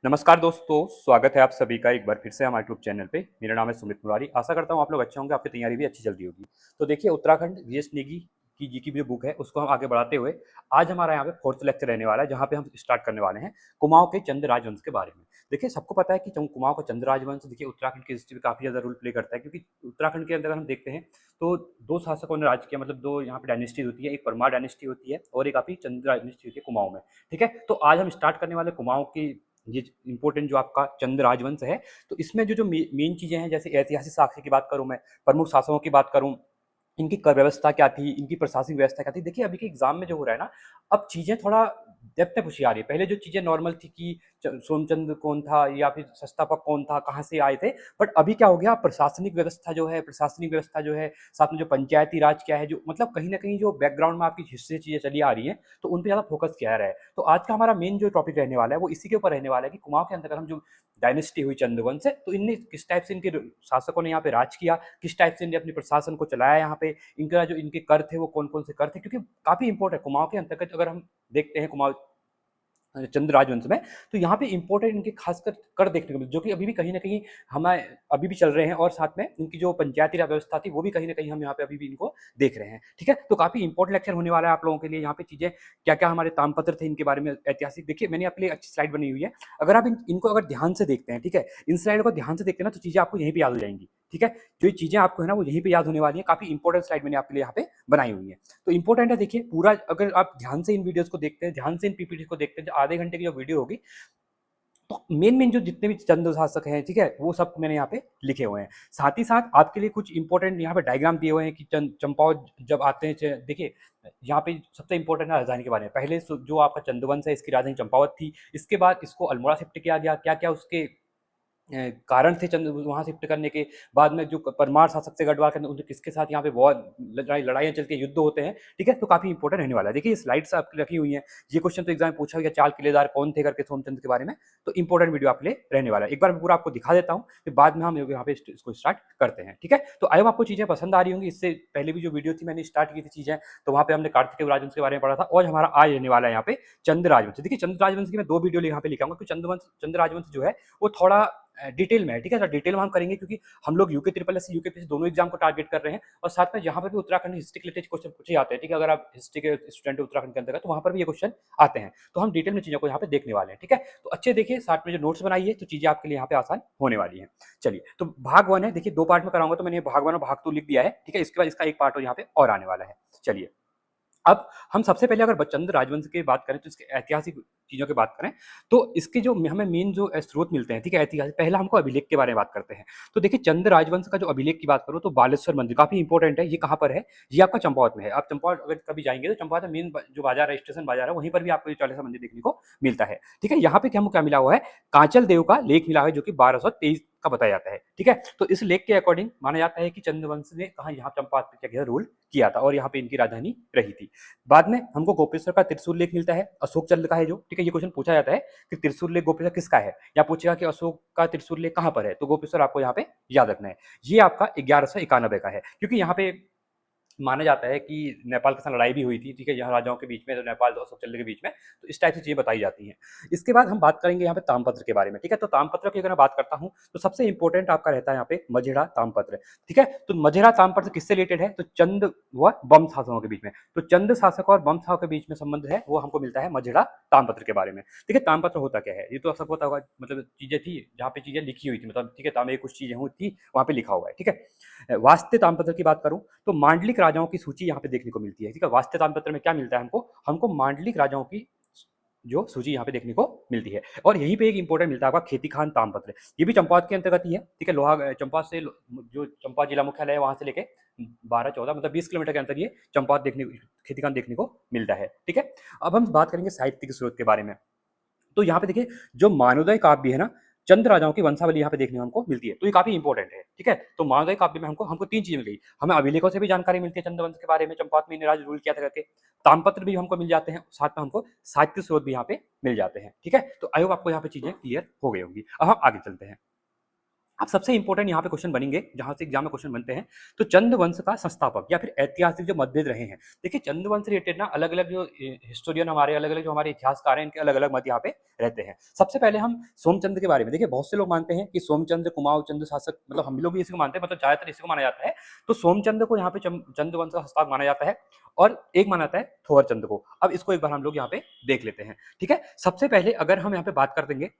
नमस्कार दोस्तों, स्वागत है आप सभी का एक बार फिर से हमारे यूट्यूब चैनल पे। मेरा नाम है सुमित मुरारी। आशा करता हूँ आप लोग अच्छे होंगे, आपकी तैयारी भी अच्छी चल रही होगी। तो देखिए उत्तराखंड वीएस नेगी की जी की जो बुक है उसको हम आगे बढ़ाते हुए आज हमारा यहाँ पे फोर्थ लेक्चर रहने वाला है, जहाँ पे हम स्टार्ट करने वाले हैं कुमाऊं के चंद राजवंश के बारे में। देखिए सबको पता है कि कुमाऊं का चंद राजवंश देखिए उत्तराखंड की हिस्ट्री में काफी ज्यादा रोल प्ले करता है, क्योंकि उत्तराखंड के अंदर हम देखते हैं तो दो शासकों ने राज किया, मतलब दो यहाँ पे डायनेस्टी होती है, एक परमार डायनेस्टी होती है और एक आपकी चंद डायनेस्टी होती है कुमाऊं में। ठीक है, तो आज हम स्टार्ट करने वाले कुमाऊं की ये इंपॉर्टेंट जो आपका चंद राजवंश है। तो इसमें जो जो मेन चीजें हैं, जैसे ऐतिहासिक साक्ष्य की बात करूं, मैं प्रमुख शासकों की बात करूं, इनकी कर व्यवस्था क्या थी, इनकी प्रशासनिक व्यवस्था क्या थी। देखिए अभी के एग्जाम में जो हो रहा है ना, अब चीजें थोड़ा डेप्थ में पूछी आ रही है। पहले जो चीजें नॉर्मल थी कि सोमचंद कौन था या फिर संस्थापक कौन था, कहाँ से आए थे, बट अभी क्या हो गया, प्रशासनिक व्यवस्था जो है, प्रशासनिक व्यवस्था जो है, साथ में जो पंचायती राज क्या है, जो मतलब कहीं ना कहीं जो बैकग्राउंड में आपकी हिस्ट्री चीजें चली आ रही हैं, तो उन पर ज्यादा फोकस किया जा रहा है। तो आज का हमारा मेन जो टॉपिक रहने वाला है वो इसी के ऊपर रहने वाला है कि कुमाऊं के अंतर्गत हम जो डायनेस्टी हुई चंद्रवंश है, तो इनने किस टाइप से इनके शासकों ने यहाँ पे राज किया, किस टाइप से इन्हें अपने प्रशासन को चलाया यहाँ पे, इनका जो इनके कर थे वो कौन कौन से कर थे, क्योंकि काफी इंपॉर्टेंट है कुमाऊं के अंतर्गत। अगर हम देखते हैं कुमाऊं चंद्र राजवंश में, तो यहाँ पे इंपॉर्टेंट इनके खासकर कर देखने को मिले, जो कि अभी भी कहीं ना कहीं हमें अभी भी चल रहे हैं, और साथ में इनकी जो पंचायती राज व्यवस्था थी वो भी कहीं ना कहीं हम यहाँ पे अभी भी इनको देख रहे हैं। ठीक है, तो काफी इंपॉर्टेंट लेक्चर होने वाला है आप लोगों के लिए। यहाँ पे चीजें क्या क्या हमारे तामपत्र थे इनके बारे में ऐतिहासिक, देखिए मैंने आपके लिए अच्छी स्लाइड बनी हुई है। अगर आप इनको अगर ध्यान से देखते हैं, ठीक है, इन स्लाइड को ध्यान से देखते हैं ना, तो चीजें आपको यहीं पर याद हो जाएंगी। ठीक है, जो चीजें आपको है ना वो यहीं पे याद होने वाली है। काफी इंपॉर्टेंट स्लाइड मैंने आपके लिए यहाँ पे बनाई हुई है। तो इंपॉर्टेंट है, देखिए पूरा अगर आप ध्यान से इन वीडियोस को देखते हैं, ध्यान से इन पीपीटी को देखते हैं, जो आधे घंटे की जो वीडियो होगी, तो मेन मेन जो जितने भी चंद शासक हैं, ठीक है, वो सब मैंने यहाँ पे लिखे हुए हैं। साथ ही साथ आपके लिए कुछ इंपॉर्टेंट यहाँ पे डायग्राम दिए हुए हैं कि चंपावत जब आते हैं, देखिए यहाँ पे सबसे इंपॉर्टेंट है राजधानी के बारे में। पहले जो आपका चंदवंश है इसकी राजधानी चंपावत थी, इसके बाद इसको अल्मोड़ा शिफ्ट किया गया। क्या क्या उसके कारण थे चंद वहां शिफ्ट करने के। बाद में जो परमार शासक से गढ़वाल करने, उनके किसके साथ यहाँ पे बहुत लड़ाइयाँ चलती हैं, युद्ध होते हैं। ठीक है, तो काफी इंपॉर्टेंट रहने वाला है। देखिए स्लाइड्स आपकी रखी हुई हैं, ये क्वेश्चन तो एग्जाम में पूछा गया, चाल किलेदार कौन थे करके सोमचंद के बारे में। तो इंपॉर्टेंट वीडियो आपके लिए रहने वाला है। एक बार मैं पूरा आपको दिखा देता हूँ, फिर बाद में हम यहाँ पे इसको स्टार्ट करते हैं। ठीक है, तो आई होप आपको चीजें पसंद आ रही होंगी। इससे पहले भी जो वीडियो थी मैंने स्टार्ट की थी चीजें, तो वहाँ पे हमने कार्तिकेय राजवंश के बारे में पढ़ा था, और हमारा आज रहने वाला है यहाँ पे चंद्र राजवंश। देखिए चंद्र राजवंश की मैं दो वीडियो यहाँ पे लिखाऊंगा, क्योंकि चंद्र राजवंश जो है वो थोड़ा डिटेल में है। ठीक है, डिटेल में हम करेंगे, क्योंकि हम लोग UK triple S UK PC दोनों एग्जाम को टारगेट कर रहे हैं, और साथ में यहाँ पर भी उत्तराखंड हिस्ट्री के रिलेटेड क्वेश्चन पूछे जाते हैं। ठीक है, अगर आप हिस्ट्री के स्टूडेंट उत्तराखंड के अंदर, तो वहाँ पर भी ये क्वेश्चन आते हैं। तो हम डिटेल में चीजों को यहाँ पे देखने वाले हैं। ठीक है, तो अच्छे देखिए, साथ में जो नोट्स बनाइए, तो चीजें आपके लिए यहाँ पे आसान होने वाली है। चलिए, तो भाग वन है, देखिए दो पार्ट में कराऊंगा, तो मैंने भाग वन और भाग टू लिख दिया है। ठीक है, इसके बाद इसका एक पार्ट यहाँ पे और आने वाला है। चलिए, अब हम सबसे पहले अगर चंद्र राजवंश की बात करें, तो इसके ऐतिहासिक चीजों की बात करें, तो इसके जो हमें मेन जो स्रोत मिलते हैं, ठीक है, ऐतिहासिक, पहला हमको अभिलेख के बारे में बात करते हैं। तो देखिए चंद्र राजवंश का जो अभिलेख की बात करो, तो बालेश्वर मंदिर काफी इंपॉर्टेंट है। ये कहाँ पर है? ये आपका चंपावत में है। आप चंपावत अगर कभी जाएंगे, तो चंपावत में मेन जो बाजार है, स्टेशन बाजार है, वहीं पर भी आपको ये चालीसा मंदिर देखने को मिलता है। ठीक है, यहाँ पे क्या क्या मिला हुआ है? कांचल देव का लेख मिला है, जो कि 1223 का बताया जाता है। ठीक है, तो इस लेख के अकॉर्डिंग माना जाता है कि चंद्रवंश ने कहा यहाँ चंपावत पे क्या रूल किया था, और यहाँ पे इनकी राजधानी रही थी। बाद में हमको गोपेश्वर का त्रिशूल लेख मिलता है, अशोक चंद्र का है जो। ठीक है, ये क्वेश्चन पूछा जाता है कि त्रिशूल लेख गोपेश्वर किसका है, या पूछेगा कि अशोक का त्रिशूल लेख कहाँ पर है, तो गोपेश्वर आपको यहाँ पे याद रखना है। ये आपका 1191 का है, क्योंकि यहाँ पे माना जाता है कि नेपाल के साथ लड़ाई भी हुई थी। ठीक है, यहाँ राजाओं के बीच में, तो नेपाल और अशोक चंद्र के बीच में, तो इस टाइप से चीजें बताई जाती हैं। इसके बाद हम बात करेंगे यहाँ पे तामपत्र के बारे में। ठीक है, तो तामपत्र की अगर मैं बात करता हूँ, तो सबसे इंपॉर्टेंट आपका रहता है यहाँ पे मझेड़ा तामपत्र। ठीक है, तो मझेड़ा तामपत्र किससे रिलेटेड है? तो चंद व बम शासकों के बीच में, तो चंद शासक और बम शासक के बीच में संबंध है, वो हमको मिलता है मझेड़ा तामपत्र के बारे में। ठीक है, तामपत्र होता क्या है, ये तो सबको पता होगा, मतलब चीजें थी जहाँ पे चीजें लिखी हुई थी, मतलब ठीक है, तांबे कुछ चीजें हुई थी, वहां पे लिखा हुआ है। ठीक है, वास्ते तामपत्र की बात करूं, तो मांडलिक राजाओं की सूची यहाँ पे देखने को मिलती है। ठीक है, वास्ते ताम्रपत्र में क्या मिलता है हमको? हमको मांडलिक राजाओं की जो सूची यहाँ पे देखने को मिलती है। और यहीं पे एक इंपॉर्टेंट मिलता है आपका खेती खान ताम्रपत्र, ये भी चंपावत के अंतर्गत ही है। ठीक है, लोहा चंपावत से जो चंपा जिला मुख्यालय है, वहां से लेके 12-14 मतलब 20 किलोमीटर के अंतर ये चंपावत खेती खान देखने को मिलता है। ठीक है, अब हम बात करेंगे साहित्य के स्रोत के बारे में। तो यहाँ पे देखिए, जो मानोदय काव्य है ना, चंद राजाओं की वंशावली यहाँ पे देखने को हमको मिलती है, तो ये काफी इंपॉर्टेंट है। ठीक है, तो मानोदय काव्य में हमको हमको तीन चीजें मिल गई। हमें अभिलेखों से भी जानकारी मिलती है चंद्रवंश के बारे में, चंपावत में राज रूल किया था करके। तामपत्र भी हमको मिल जाते हैं, साथ में हमको साहित्य स्रोत भी यहाँ पे मिल जाते हैं। ठीक है, तो आई होप आपको यहाँ पे चीजें क्लियर हो गई होंगी। अब हम आगे चलते हैं। अब सबसे इंपॉर्टेंट यहाँ पे क्वेश्चन बनेंगे, जहाँ से एग्जाम में क्वेश्चन बनते हैं, तो चंद वंश का संस्थापक या फिर ऐतिहासिक जो मतभेद रहे हैं। देखिए चंद वंश से रिलेटेड ना अलग अलग जो हिस्टोरियन हमारे अलग अलग जो हमारे इतिहासकार हैं, इनके अलग अलग मत यहाँ पे रहते हैं। सबसे पहले हम सोमचंद्र के बारे में देखिए, बहुत से लोग मानते हैं कि सोमचंद्र कुमाऊं चंद्र शासक, मतलब हम लोग भी इसी को मानते हैं, मतलब ज्यादातर इसी को माना जाता है। तो सोमचंद्र को यहाँ पे चंद वंश का संस्थापक माना जाता है, और एक माना जाता है थोर चंद्र को। अब इसको एक बार हम लोग यहाँ पे देख लेते हैं। ठीक है, सबसे पहले अगर हम यहाँ पे बात कर देंगे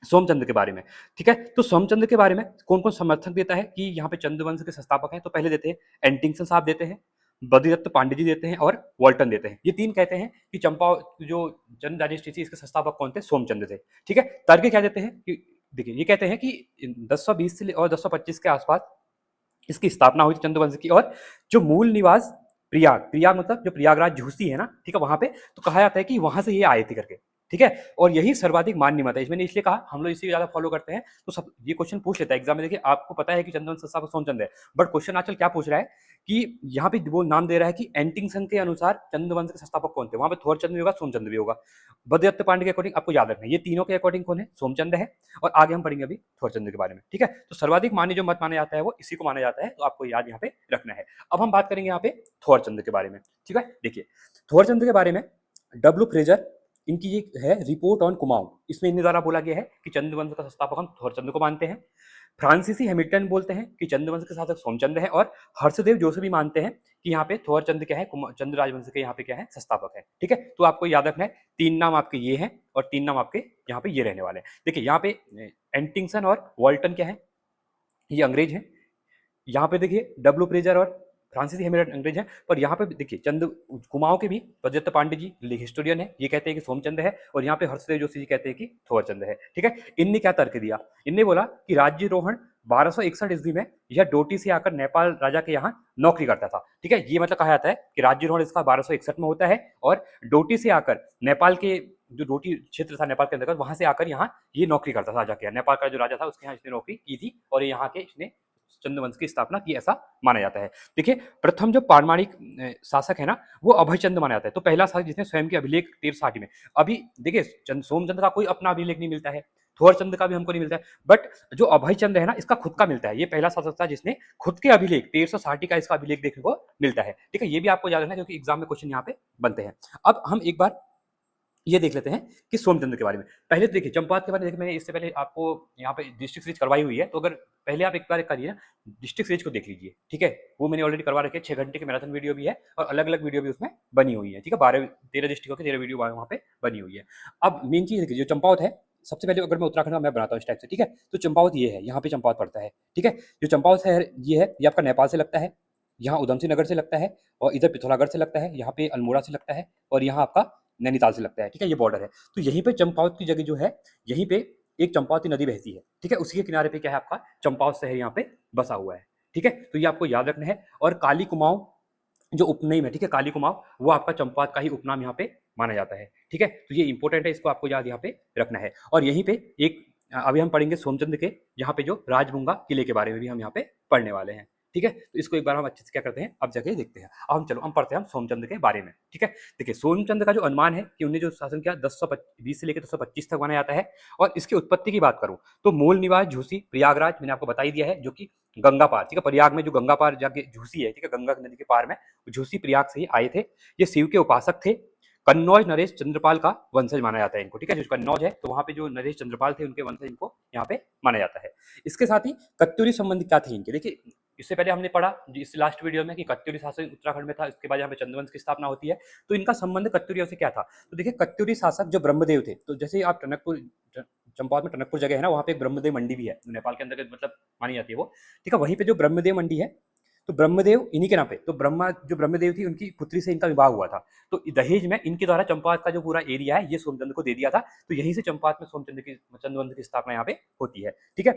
सोमचंद्र के बारे में, ठीक है, तो सोमचंद्र के बारे में कौन कौन समर्थक देता है कि यहाँ पे चंद्रवंश के संस्थापक हैं, तो पहले देते हैं एंटिंगसन साहब देते हैं, बद्रीदत्त पांडे जी देते हैं, और वॉल्टन देते हैं। ये तीन कहते हैं कि चंपा जो चंद डायनेस्टी थी, इसके संस्थापक कौन थे, सोमचंद्र थे। ठीक है, तर्क क्या देते हैं कि देखिए ये कहते हैं कि 1020 से और 1025 के आसपास इसकी स्थापना हुई थी चंद्रवंश की, और जो मूल निवास प्रयाग, प्रयाग मतलब जो प्रयागराज झूसी है ना, ठीक है, वहां पे तो कहा जाता है कि वहां से ये आए थे करके। ठीक है, और यही सर्वाधिक मान्य मत है। मैंने इसलिए कहा हम लोग इसी ज्यादा फॉलो करते हैं, तो सब ये क्वेश्चन पूछ लेता है एग्जाम में। देखिए आपको पता है कि चंद्रवंश संस्थापक सोमचंद है, बट क्वेश्चन आजकल क्या पूछ रहा है कि यहाँ पे वो नाम दे रहा है कि एंटिंगसन के अनुसार चंद्रवंश के संस्थापक कौन थे, वहां पे थोरचंद भी होगा, सोमचंद भी होगा। भद्रदत्त पांडे के अकॉर्डिंग आपको याद रखना है, ये तीनों के अकॉर्डिंग कौन है, सोमचंद है। और आगे हम पढ़ेंगे अभी थोरचंद के बारे में। ठीक है, तो सर्वाधिक मान्य जो मत माना जाता है वो इसी को माना जाता है, तो आपको याद यहाँ पे रखना है। अब हम बात करेंगे यहाँ पे थोरचंद के बारे में। ठीक है, देखिए थोरचंद के बारे में डब्ल्यू फ्रेजर, इनकी ये है रिपोर्ट ऑन कुमाऊं, इसमें इनके द्वारा बोला गया है कि चंद्रवंश का संस्थापक हम थोरचंद को मानते हैं। फ्रांसीसी हैमिल्टन बोलते हैं कि चंद्रवंश के शासक सोमचंद है, और हर्षदेव जोशी भी मानते हैं कि यहाँ पे थोरचंद क्या है, चंद्र राजवंश के यहाँ पे क्या है, संस्थापक है। ठीक है, तो आपको याद रखना है तीन नाम आपके ये हैं, और तीन नाम आपके यहाँ पे ये रहने वाले हैं। देखिए यहाँ पे एंटिंगसन और वॉल्टन क्या है, ये अंग्रेज हैं। यहाँ पे देखिए डब्ल्यू प्रेजर और फ्रांसीसी हेमिल्टन अंग्रेज हैं, पर यहाँ पे देखिए चंद कुमाऊं के भी भद्रदत्त पांडे जी हिस्टोरियन है, ये कहते हैं कि सोमचंद है, और यहाँ पे हर्षदेव जोशी जी कहते हैं कि थोरचंद है। ठीक है, इनने क्या तर्क दिया, इनने बोला कि राज्यरोहण 1261 ईस्वी में यह डोटी से आकर नेपाल राजा के यहाँ नौकरी करता था। ठीक है, ये मतलब कहा जाता है कि राज्यरोहण इसका 1261 में होता है, और डोटी से आकर नेपाल के जो डोटी क्षेत्र था नेपाल के अंतर्गत, वहां से आकर यहाँ ये नौकरी करता था राजा के यहाँ, नेपाल का जो राजा था उसके यहाँ इसने नौकरी की थी, और यहाँ के इसने चंद्रवंश की स्थापना की, ऐसा माना जाता है। देखिए प्रथम जो पारमाणिक शासक है ना, वो अभयचंद माना जाता है। तो पहला शासक जिसने स्वयं के अभिलेख 1360 में, अभी देखिए सोमचंद्र का कोई अपना अभिलेख नहीं मिलता है, थोरचंद का भी हमको नहीं मिलता है, बट जो अभयचंद है ना, इसका खुद का मिलता है। ये पहला शासक था जिसने खुद के अभिलेख 1360 का इसका अभिलेख देखने को मिलता है। ठीक है, ये भी आपको याद रखना है क्योंकि एग्जाम में क्वेश्चन यहाँ पे बनते हैं। अब हम एक बार ये देख लेते हैं कि सोमचंद्र के बारे में। पहले तो देखिए चंपावत के बारे में, देखिए मैंने इससे पहले आपको यहाँ पे डिस्ट्रिक्ट सीरीज करवाई हुई है, तो अगर पहले आप एक बार करिए ना, डिस्ट्रिक्ट सीरीज को देख लीजिए। ठीक है, वो मैंने ऑलरेडी करवा रखी है, 6 घंटे की मैराथन वीडियो भी है, और अलग अलग वीडियो भी उसमें बनी हुई है। ठीक है, 13 डिस्ट्रिक्टों की 13 वीडियो वहाँ पे बनी हुई है। अब मेन चीज देखिए, जो चंपावत है, सबसे पहले अगर मैं उत्तराखंड का मैप बनाता हूँ इस टाइप से, ठीक है, तो चंपावत ये है, यहाँ पे चंपावत पड़ता है। ठीक है, जो चंपावत है ये आपका नेपाल से लगता है, यहाँ उधमसिंह नगर से लगता है, और इधर पिथौरागढ़ से लगता है, यहाँ पे अल्मोड़ा से लगता है, और यहाँ आपका नैनीताल से लगता है। ठीक है, ये बॉर्डर है। तो यहीं पे चंपावत की जगह जो है, यहीं पे एक चंपावती नदी बहती है। ठीक है, उसी के किनारे पे क्या है, आपका चंपावत शहर यहाँ पे बसा हुआ है। ठीक है, तो ये आपको याद रखना है। और काली कुमाऊं जो उपनेम है, ठीक है, काली कुमाऊं, वो आपका चंपावत का ही उपनाम यहाँ पे माना जाता है। ठीक है, तो ये इंपॉर्टेंट है, इसको आपको याद यहाँ पे रखना है। और यहीं पे एक अभी हम पढ़ेंगे सोमचंद्र के यहाँ पे जो राजबुंगा किले के बारे में भी हम यहाँ पे पढ़ने वाले हैं। ठीक है, तो इसको एक बार हम अच्छे से क्या करते हैं, अब जगह देखते हैं। अब हम चलो हम पढ़ते हैं हम सोमचंद्र के बारे में। ठीक है, देखिए सोमचंद्र का जो अनुमान है कि उन्हें जो शासन किया 1020 से लेकर 1025 तक माना जाता है। और इसकी उत्पत्ति की बात करूं तो मूल निवास झूसी प्रयागराज, मैंने आपको बता ही दिया है, जो कि गंगा पार, ठीक है, प्रयाग में जो गंगा पार जाके झूसी है, ठीक है, गंगा नदी के पार में झूसी प्रयाग से ही आए थे। ये शिव के उपासक थे। कन्नौज नरेश चंद्रपाल का वंशज माना जाता है इनको। ठीक है, जो कन्नौज है तो वहां पे जो नरेश चंद्रपाल थे उनके वंशज इनको यहाँ पे माना जाता है। इसके साथ ही कत्यूरी संबंध क्या थे इनके, देखिए इससे पहले हमने पढ़ा इस लास्ट वीडियो में कि कत्यूरी शासन उत्तराखंड में था, इसके बाद यहाँ पे चंद्रवंश की स्थापना होती है। तो इनका संबंध कत्यूरियों से क्या था, तो देखिए कत्यूरी शासक जो ब्रह्मदेव थे, तो जैसे आप टनकपुर चंपावत में टनकपुर जगह है ना, वहाँ पे एक ब्रह्मदेव मंडी भी है, नेपाल के अंदर मतलब मानी जाती है वो। ठीक है, वहीं पे जो ब्रह्मदेव मंडी है, तो ब्रह्मदेव इन्हीं के नाम पे, तो ब्रह्मा जो ब्रह्मदेव थी उनकी पुत्री से इनका विवाह हुआ था। तो दहेज में इनके द्वारा चंपावत का जो पूरा एरिया है ये सोमचंद्र को दे दिया था। तो यहीं से चंपावत में सोमचंद्र की चंद्रवंश की स्थापना यहाँ पे होती है। ठीक है,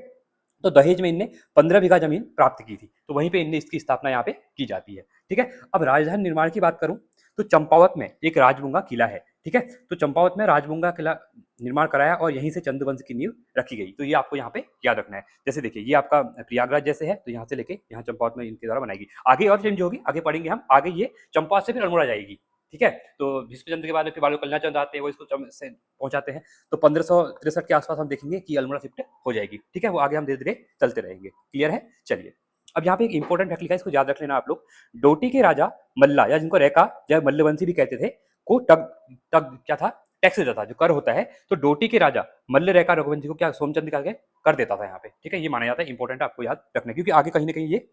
तो दहेज में इनने 15 बीघा जमीन प्राप्त की थी, तो वहीं पे इनने इसकी स्थापना यहाँ पे की जाती है। ठीक है, अब राजधानी निर्माण की बात करूं तो चंपावत में एक राजबुंगा किला है। ठीक है, तो चंपावत में राजबुंगा किला निर्माण कराया, और यहीं से चंद्रवंश की नींव रखी गई। तो ये आपको यहाँ पे याद रखना है। जैसे देखिए ये आपका प्रयागराज जैसे है, तो यहाँ से लेके यहाँ चंपावत में इनके द्वारा बनाएगी। आगे और चेंज होगी, आगे पढ़ेंगे हम, आगे ये चंपावत से फिर अल्मोड़ा जाएगी। ठीक है। तो भीष्मचंद्र के बाद फिर बालो कल्याण चंद्र आते हैं, वो इसको से पहुंचाते हैं। तो 1563 के आसपास हम देखेंगे कि अल्मोड़ा शिफ्ट हो जाएगी। ठीक है, वो आगे हम धीरे धीरे चलते रहेंगे। क्लियर है? चलिए, अब यहाँ पे एक इंपॉर्टेंट फैक्ट लिखा है, इसको याद रख लेना आप लोग। डोटी के राजा मल्ला, या जिनको रेखा या मल्लवंशी भी कहते थे, को टग टग क्या था, टैक्स देता था, जो कर होता है। तो डोटी के राजा मल्ल रेखा रघुवंशी को क्या सोमचंद का कर देता था यहाँ पे। ठीक है, ये माना जाता है, इंपॉर्टेंट आपको याद रखना, क्योंकि आगे कहीं ना कहीं ये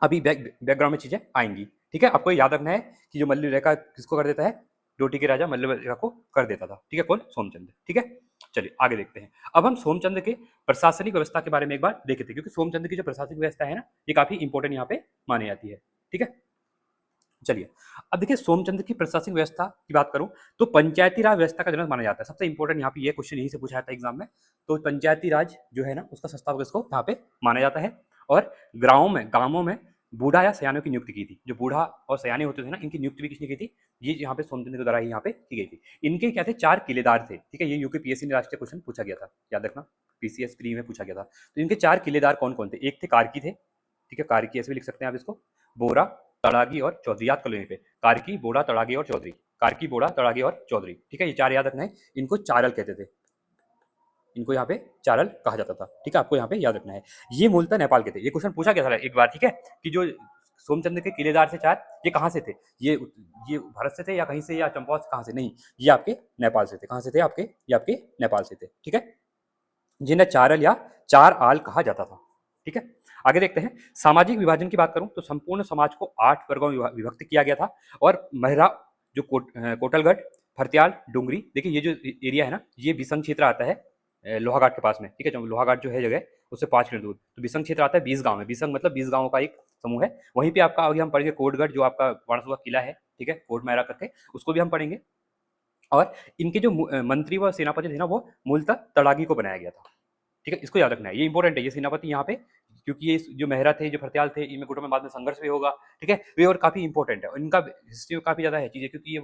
अभी बैकग्राउंड में चीजें आएंगी। ठीक है, आपको याद रखना है कि जो मल्ल रेखा किसको कर देता है, डोटी के राजा मल्ल रेखा को कर देता था। ठीक है, कौन? सोमचंद। ठीक है, चलिए आगे देखते हैं। अब हम सोमचंद के प्रशासनिक व्यवस्था के बारे में एक बार देखे थे, क्योंकि सोमचंद की जो प्रशासनिक व्यवस्था है ना, ये काफी इंपॉर्टेंट यहाँ पे मानी जाती है। ठीक है, चलिए, अब देखिए सोमचंद्र की प्रशासनिक व्यवस्था की बात करूं तो पंचायती राज व्यवस्था का जनक माना जाता है। सबसे इंपॉर्टेंट यहाँ पे ये क्वेश्चन यहीं से पूछा जाता है एग्जाम में। तो पंचायती राज जो है ना, उसका संस्थापक इसको यहाँ पे माना जाता है। और गांवों में बूढ़ा या सयानों की नियुक्ति की थी। जो बूढ़ा और सयाने होते थे ना, इनकी नियुक्ति भी किसने की थी? ये यहाँ पे सोमचंद्र के द्वारा ही यहाँ पे की गई थी। इनके क्या थे? 4 किलेदार थे। ठीक है, ये यूपीपीएससी में राष्ट्रीय क्वेश्चन पूछा गया था, याद रखना, पीसीएस प्री में पूछा गया था। तो इनके 4 किलेदार कौन कौन थे? एक थे कार्की थे। ठीक है, कार्की ऐसे भी लिख सकते हैं आप इसको, बोरा, तड़ागी और चौधरी, याद कर लो। पे कार्की, बोरा, तड़ागी और चौधरी, कार्की, बोरा, तड़ागी और चौधरी। ठीक है, ये 4 याद रखना है। इनको चारल कहते थे, इनको यहाँ पे चारल कहा जाता था। ठीक है, आपको यहाँ पे याद रखना है। ये मूलतः नेपाल के थे। ये क्वेश्चन पूछा गया था एक बार। ठीक है, कि जो सोमचंद्र के किलेदार से 4, ये कहाँ से थे? ये ये भारत से थे या कहीं से, या चंपावत से, कहाँ से? नहीं, ये आपके नेपाल से थे। कहाँ से थे आपके? ये आपके नेपाल से थे। ठीक है, जिन्हें चारल या चार आल कहा जाता था। ठीक है, आगे देखते हैं। सामाजिक विभाजन की बात करूं तो संपूर्ण समाज को 8 वर्गों में विभक्त किया गया था। और महरा, जो कोटलगढ़, फरत्याल, डुंगरी, देखिए ये जो एरिया है ना, ये बिसंग क्षेत्र आता है लोहाघाट के पास में। ठीक है, लोहाघाट जो है जगह, उससे 5 किलोमीटर दूर। तो बिसंग क्षेत्र आता है 20 गांव में। बिसंग मतलब 20 गांवों का एक समूह है। वहीं पे आपका अभी हम पढ़ेंगे कोटगढ़, जो आपका वाणसुआ किला है। ठीक है, कोट मैरा करके, उसको भी हम पढ़ेंगे। और इनके जो मंत्री व सेनापति थे ना, वो मूलतः तड़ागी को बनाया गया था। ठीक है, इसको याद रखना है, ये इंपॉर्टेंट है। ये सेनापति यहाँ पे, क्योंकि ये जो मेहरा थे, जो फरत्याल थे, इनमें गुटों में बाद में संघर्ष भी होगा। ठीक है, ये और काफी इंपॉर्टेंट है। इनका हिस्ट्री में काफी ज्यादा है चीजें, क्योंकि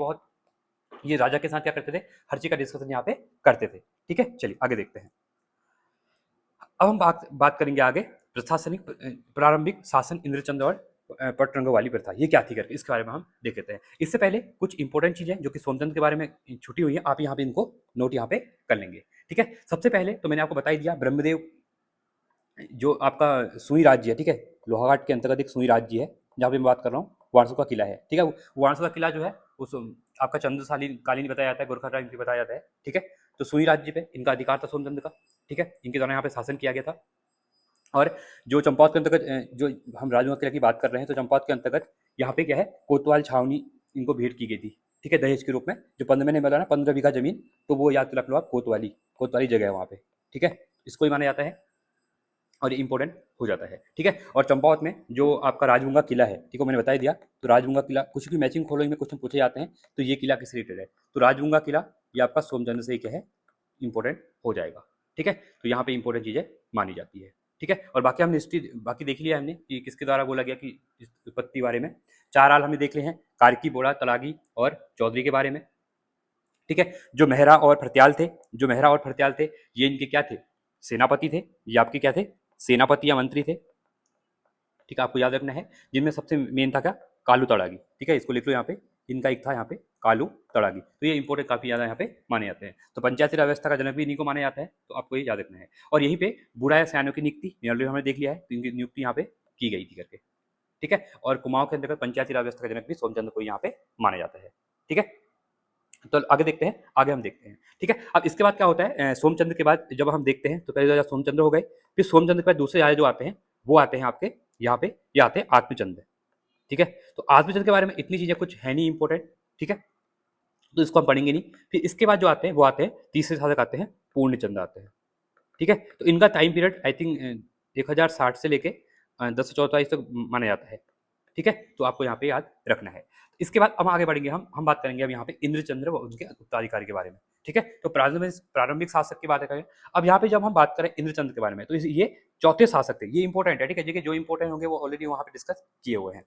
ये राजा के साथ क्या करते थे, हर चीज का डिस्कशन यहाँ पे करते थे। ठीक है, चलिए आगे देखते हैं। अब हम बात करेंगे आगे प्रशासनिक प्रारंभिक शासन इंद्रचंद्र और पटरंग वाली प्रथा, ये क्या थी करके, इसके बारे में हम देख लेते हैं। इससे पहले कुछ इंपॉर्टेंट चीजें जो कि सोमचंद्र के बारे में छुटी हुई है, आप यहाँ पे इनको नोट यहाँ पे कर लेंगे। ठीक है, सबसे पहले तो मैंने आपको बता ही दिया, ब्रह्मदेव जो आपका सुई राज्य है। ठीक है, लोहाघाट के अंतर्गत एक सुई राज्य है, जहाँ पे मैं बात कर रहा हूँ। वारसू का किला है। ठीक है, वारसू का किला जो है, उस आपका चंद्रशाली कालीन बताया जाता है, गोरखा टाइम बताया जाता है। ठीक है, तो सुई राज्य पे इनका अधिकार था सोमचंद्र का। ठीक है, इनके द्वारा यहाँ पे शासन किया गया था। और जो चंपावत के अंतर्गत, जो हम राजमहल किला की बात कर रहे हैं, तो चंपावत के अंतर्गत यहाँ पे क्या है, कोतवाल छावनी इनको भेंट की गई थी। ठीक है, दहेज के रूप में। जो 15 मैंने बताया ना, 15 बीघा जमीन, तो वो याद रख लो आप, कोतवाली जगह है वहाँ पे। ठीक है, इसको ही माना जाता है और ये इंपॉर्टेंट हो जाता है। ठीक है, और चंपावत में जो आपका राजगुंगा किला है, ठीक है, मैंने बता ही दिया। तो राजगुंगा किला, कुछ भी मैचिंग फॉलोइंग में क्वेश्चन पूछे जाते हैं, तो ये किला किस रिलेटेड है? तो राजगुंगा किला ये आपका सोमचंद्र से ही क्या है, इंपॉर्टेंट हो जाएगा। ठीक है, तो यहाँ पे इंपॉर्टेंट चीजें मानी जाती है। ठीक है, और बाकी हमने हिस्ट्री बाकी देख लिया हमने कि किसके द्वारा बोला गया कि इस उत्पत्ति बारे में। 4 आल हमने देख लिए हैं, कार्की, बोड़ा, तलागी और चौधरी के बारे में। ठीक है, जो मेहरा और फरत्याल थे, ये इनके क्या थे, सेनापति थे। ये आपके क्या थे, सेनापति या मंत्री थे। ठीक है, आपको याद रखना है। जिनमें सबसे मेन था क्या, कालू तड़ागी। ठीक है, इसको लिख लो यहाँ पे, इनका एक था यहाँ पे कालू तड़ागी। तो ये इंपॉर्टेंट काफी ज्यादा यहाँ पे माने जाते हैं। तो पंचायती राज व्यवस्था का जनक भी इन्हीं को माना जाता है, तो आपको ये याद रखना है। और यहीं पे बूढ़ा या सयानों की नियुक्ति हमने देख लिया है, तो इनकी नियुक्ति यहाँ पे की गई थी करके। ठीक है, और कुमाऊं के अंतर्गत पंचायती राज व्यवस्था का जनक भी सोमचंद्र को यहाँ पे माना जाता है। ठीक है, तो आगे देखते हैं, आगे हम देखते हैं। ठीक है, अब इसके बाद क्या होता है, सोमचंद्र के बाद जब हम देखते हैं, तो पहले राजा सोमचंद्र हो गए। फिर सोमचंद्र के बाद दूसरे राजा जो आते हैं, वो आते हैं आपके यहाँ पे, ये आते हैं आत्मचंद्र। ठीक है, तो आत्मचंद्र के बारे में इतनी चीजें कुछ है नहीं इंपॉर्टेंट। ठीक है, तो इसको हम पढ़ेंगे नहीं। फिर इसके बाद जो आते हैं, वो आते हैं तीसरे शासक आते हैं, पूर्णचंद्र आते हैं। ठीक है, तो इनका टाइम पीरियड आई थिंक 1060 से लेके 1044 तक माना जाता है। ठीक है, तो आपको यहाँ पे याद रखना है। इसके बाद अब आगे बढ़ेंगे, हम बात करेंगे अब यहाँ पे इंद्रचंद्र व उनके उत्तराधिकारी के बारे में। ठीक है, तो प्रारंभिक शासक की बात करें। अब यहाँ पे जब हम बात करें इंद्रचंद्र के बारे में, तो ये चौथे शासक थे। ये इंपॉर्टेंट है। ठीक है, जो इंपॉर्टेंट होंगे वो ऑलरेडी वहाँ पे डिस्कस किए हुए हैं।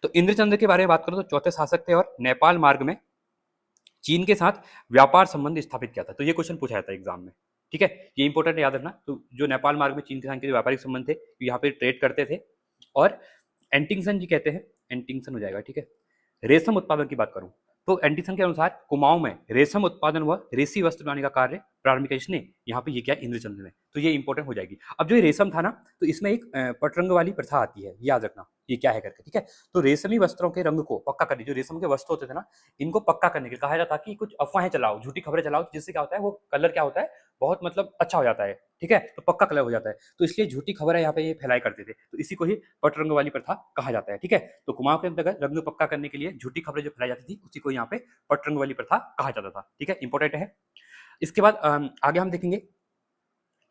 तो इंद्रचंद्र के बारे में बात करो तो चौथे शासक थे, और नेपाल मार्ग में चीन के साथ व्यापार संबंध स्थापित किया था। तो ये क्वेश्चन पूछा जाता है एग्जाम में। ठीक है, ये इंपॉर्टेंट याद रखना। तो जो नेपाल मार्ग में चीन के साथ के व्यापारिक संबंध थे, यहाँ पे ट्रेड करते थे। और एंटिंगसन जी कहते हैं, एंटिंगसन हो जाएगा। ठीक है, रेशम उत्पादन की बात करूं तो एंडरसन के अनुसार कुमाऊं में रेशम उत्पादन व रेसी वस्त्र बनाने का कार्य प्रारंभ किया इसने। यहाँ पे ये क्या इंद्रचंद में, तो ये इंपॉर्टेंट हो जाएगी। अब जो ये रेशम था ना, तो इसमें एक पटरंग वाली प्रथा आती है, याद रखना ये क्या है करके, ठीक है। तो रेशमी वस्त्रों के रंग को पक्का करने, जो रेशम के वस्त्र होते थे ना, इनको पक्का करने के लिए कहा जाता कि कुछ अफवाहें चलाओ, झूठी खबरें चलाओ, जिससे क्या होता है वो कलर क्या होता है, बहुत मतलब अच्छा हो जाता है, ठीक है, तो पक्का कलर हो जाता है। तो इसलिए झूठी खबरें यहाँ पे ये फैलाया करते थे, तो इसी को ही पटरंग वाली प्रथा कहा जाता है, ठीक है। तो कुमाऊं के अंतर्गत रंग पक्का करने के लिए झूठी खबरें जो फैलाई जाती थी, उसी को यहाँ पे पटरंग वाली प्रथा कहा जाता था, ठीक है, इंपॉर्टेंट है। इसके बाद आगे हम देखेंगे,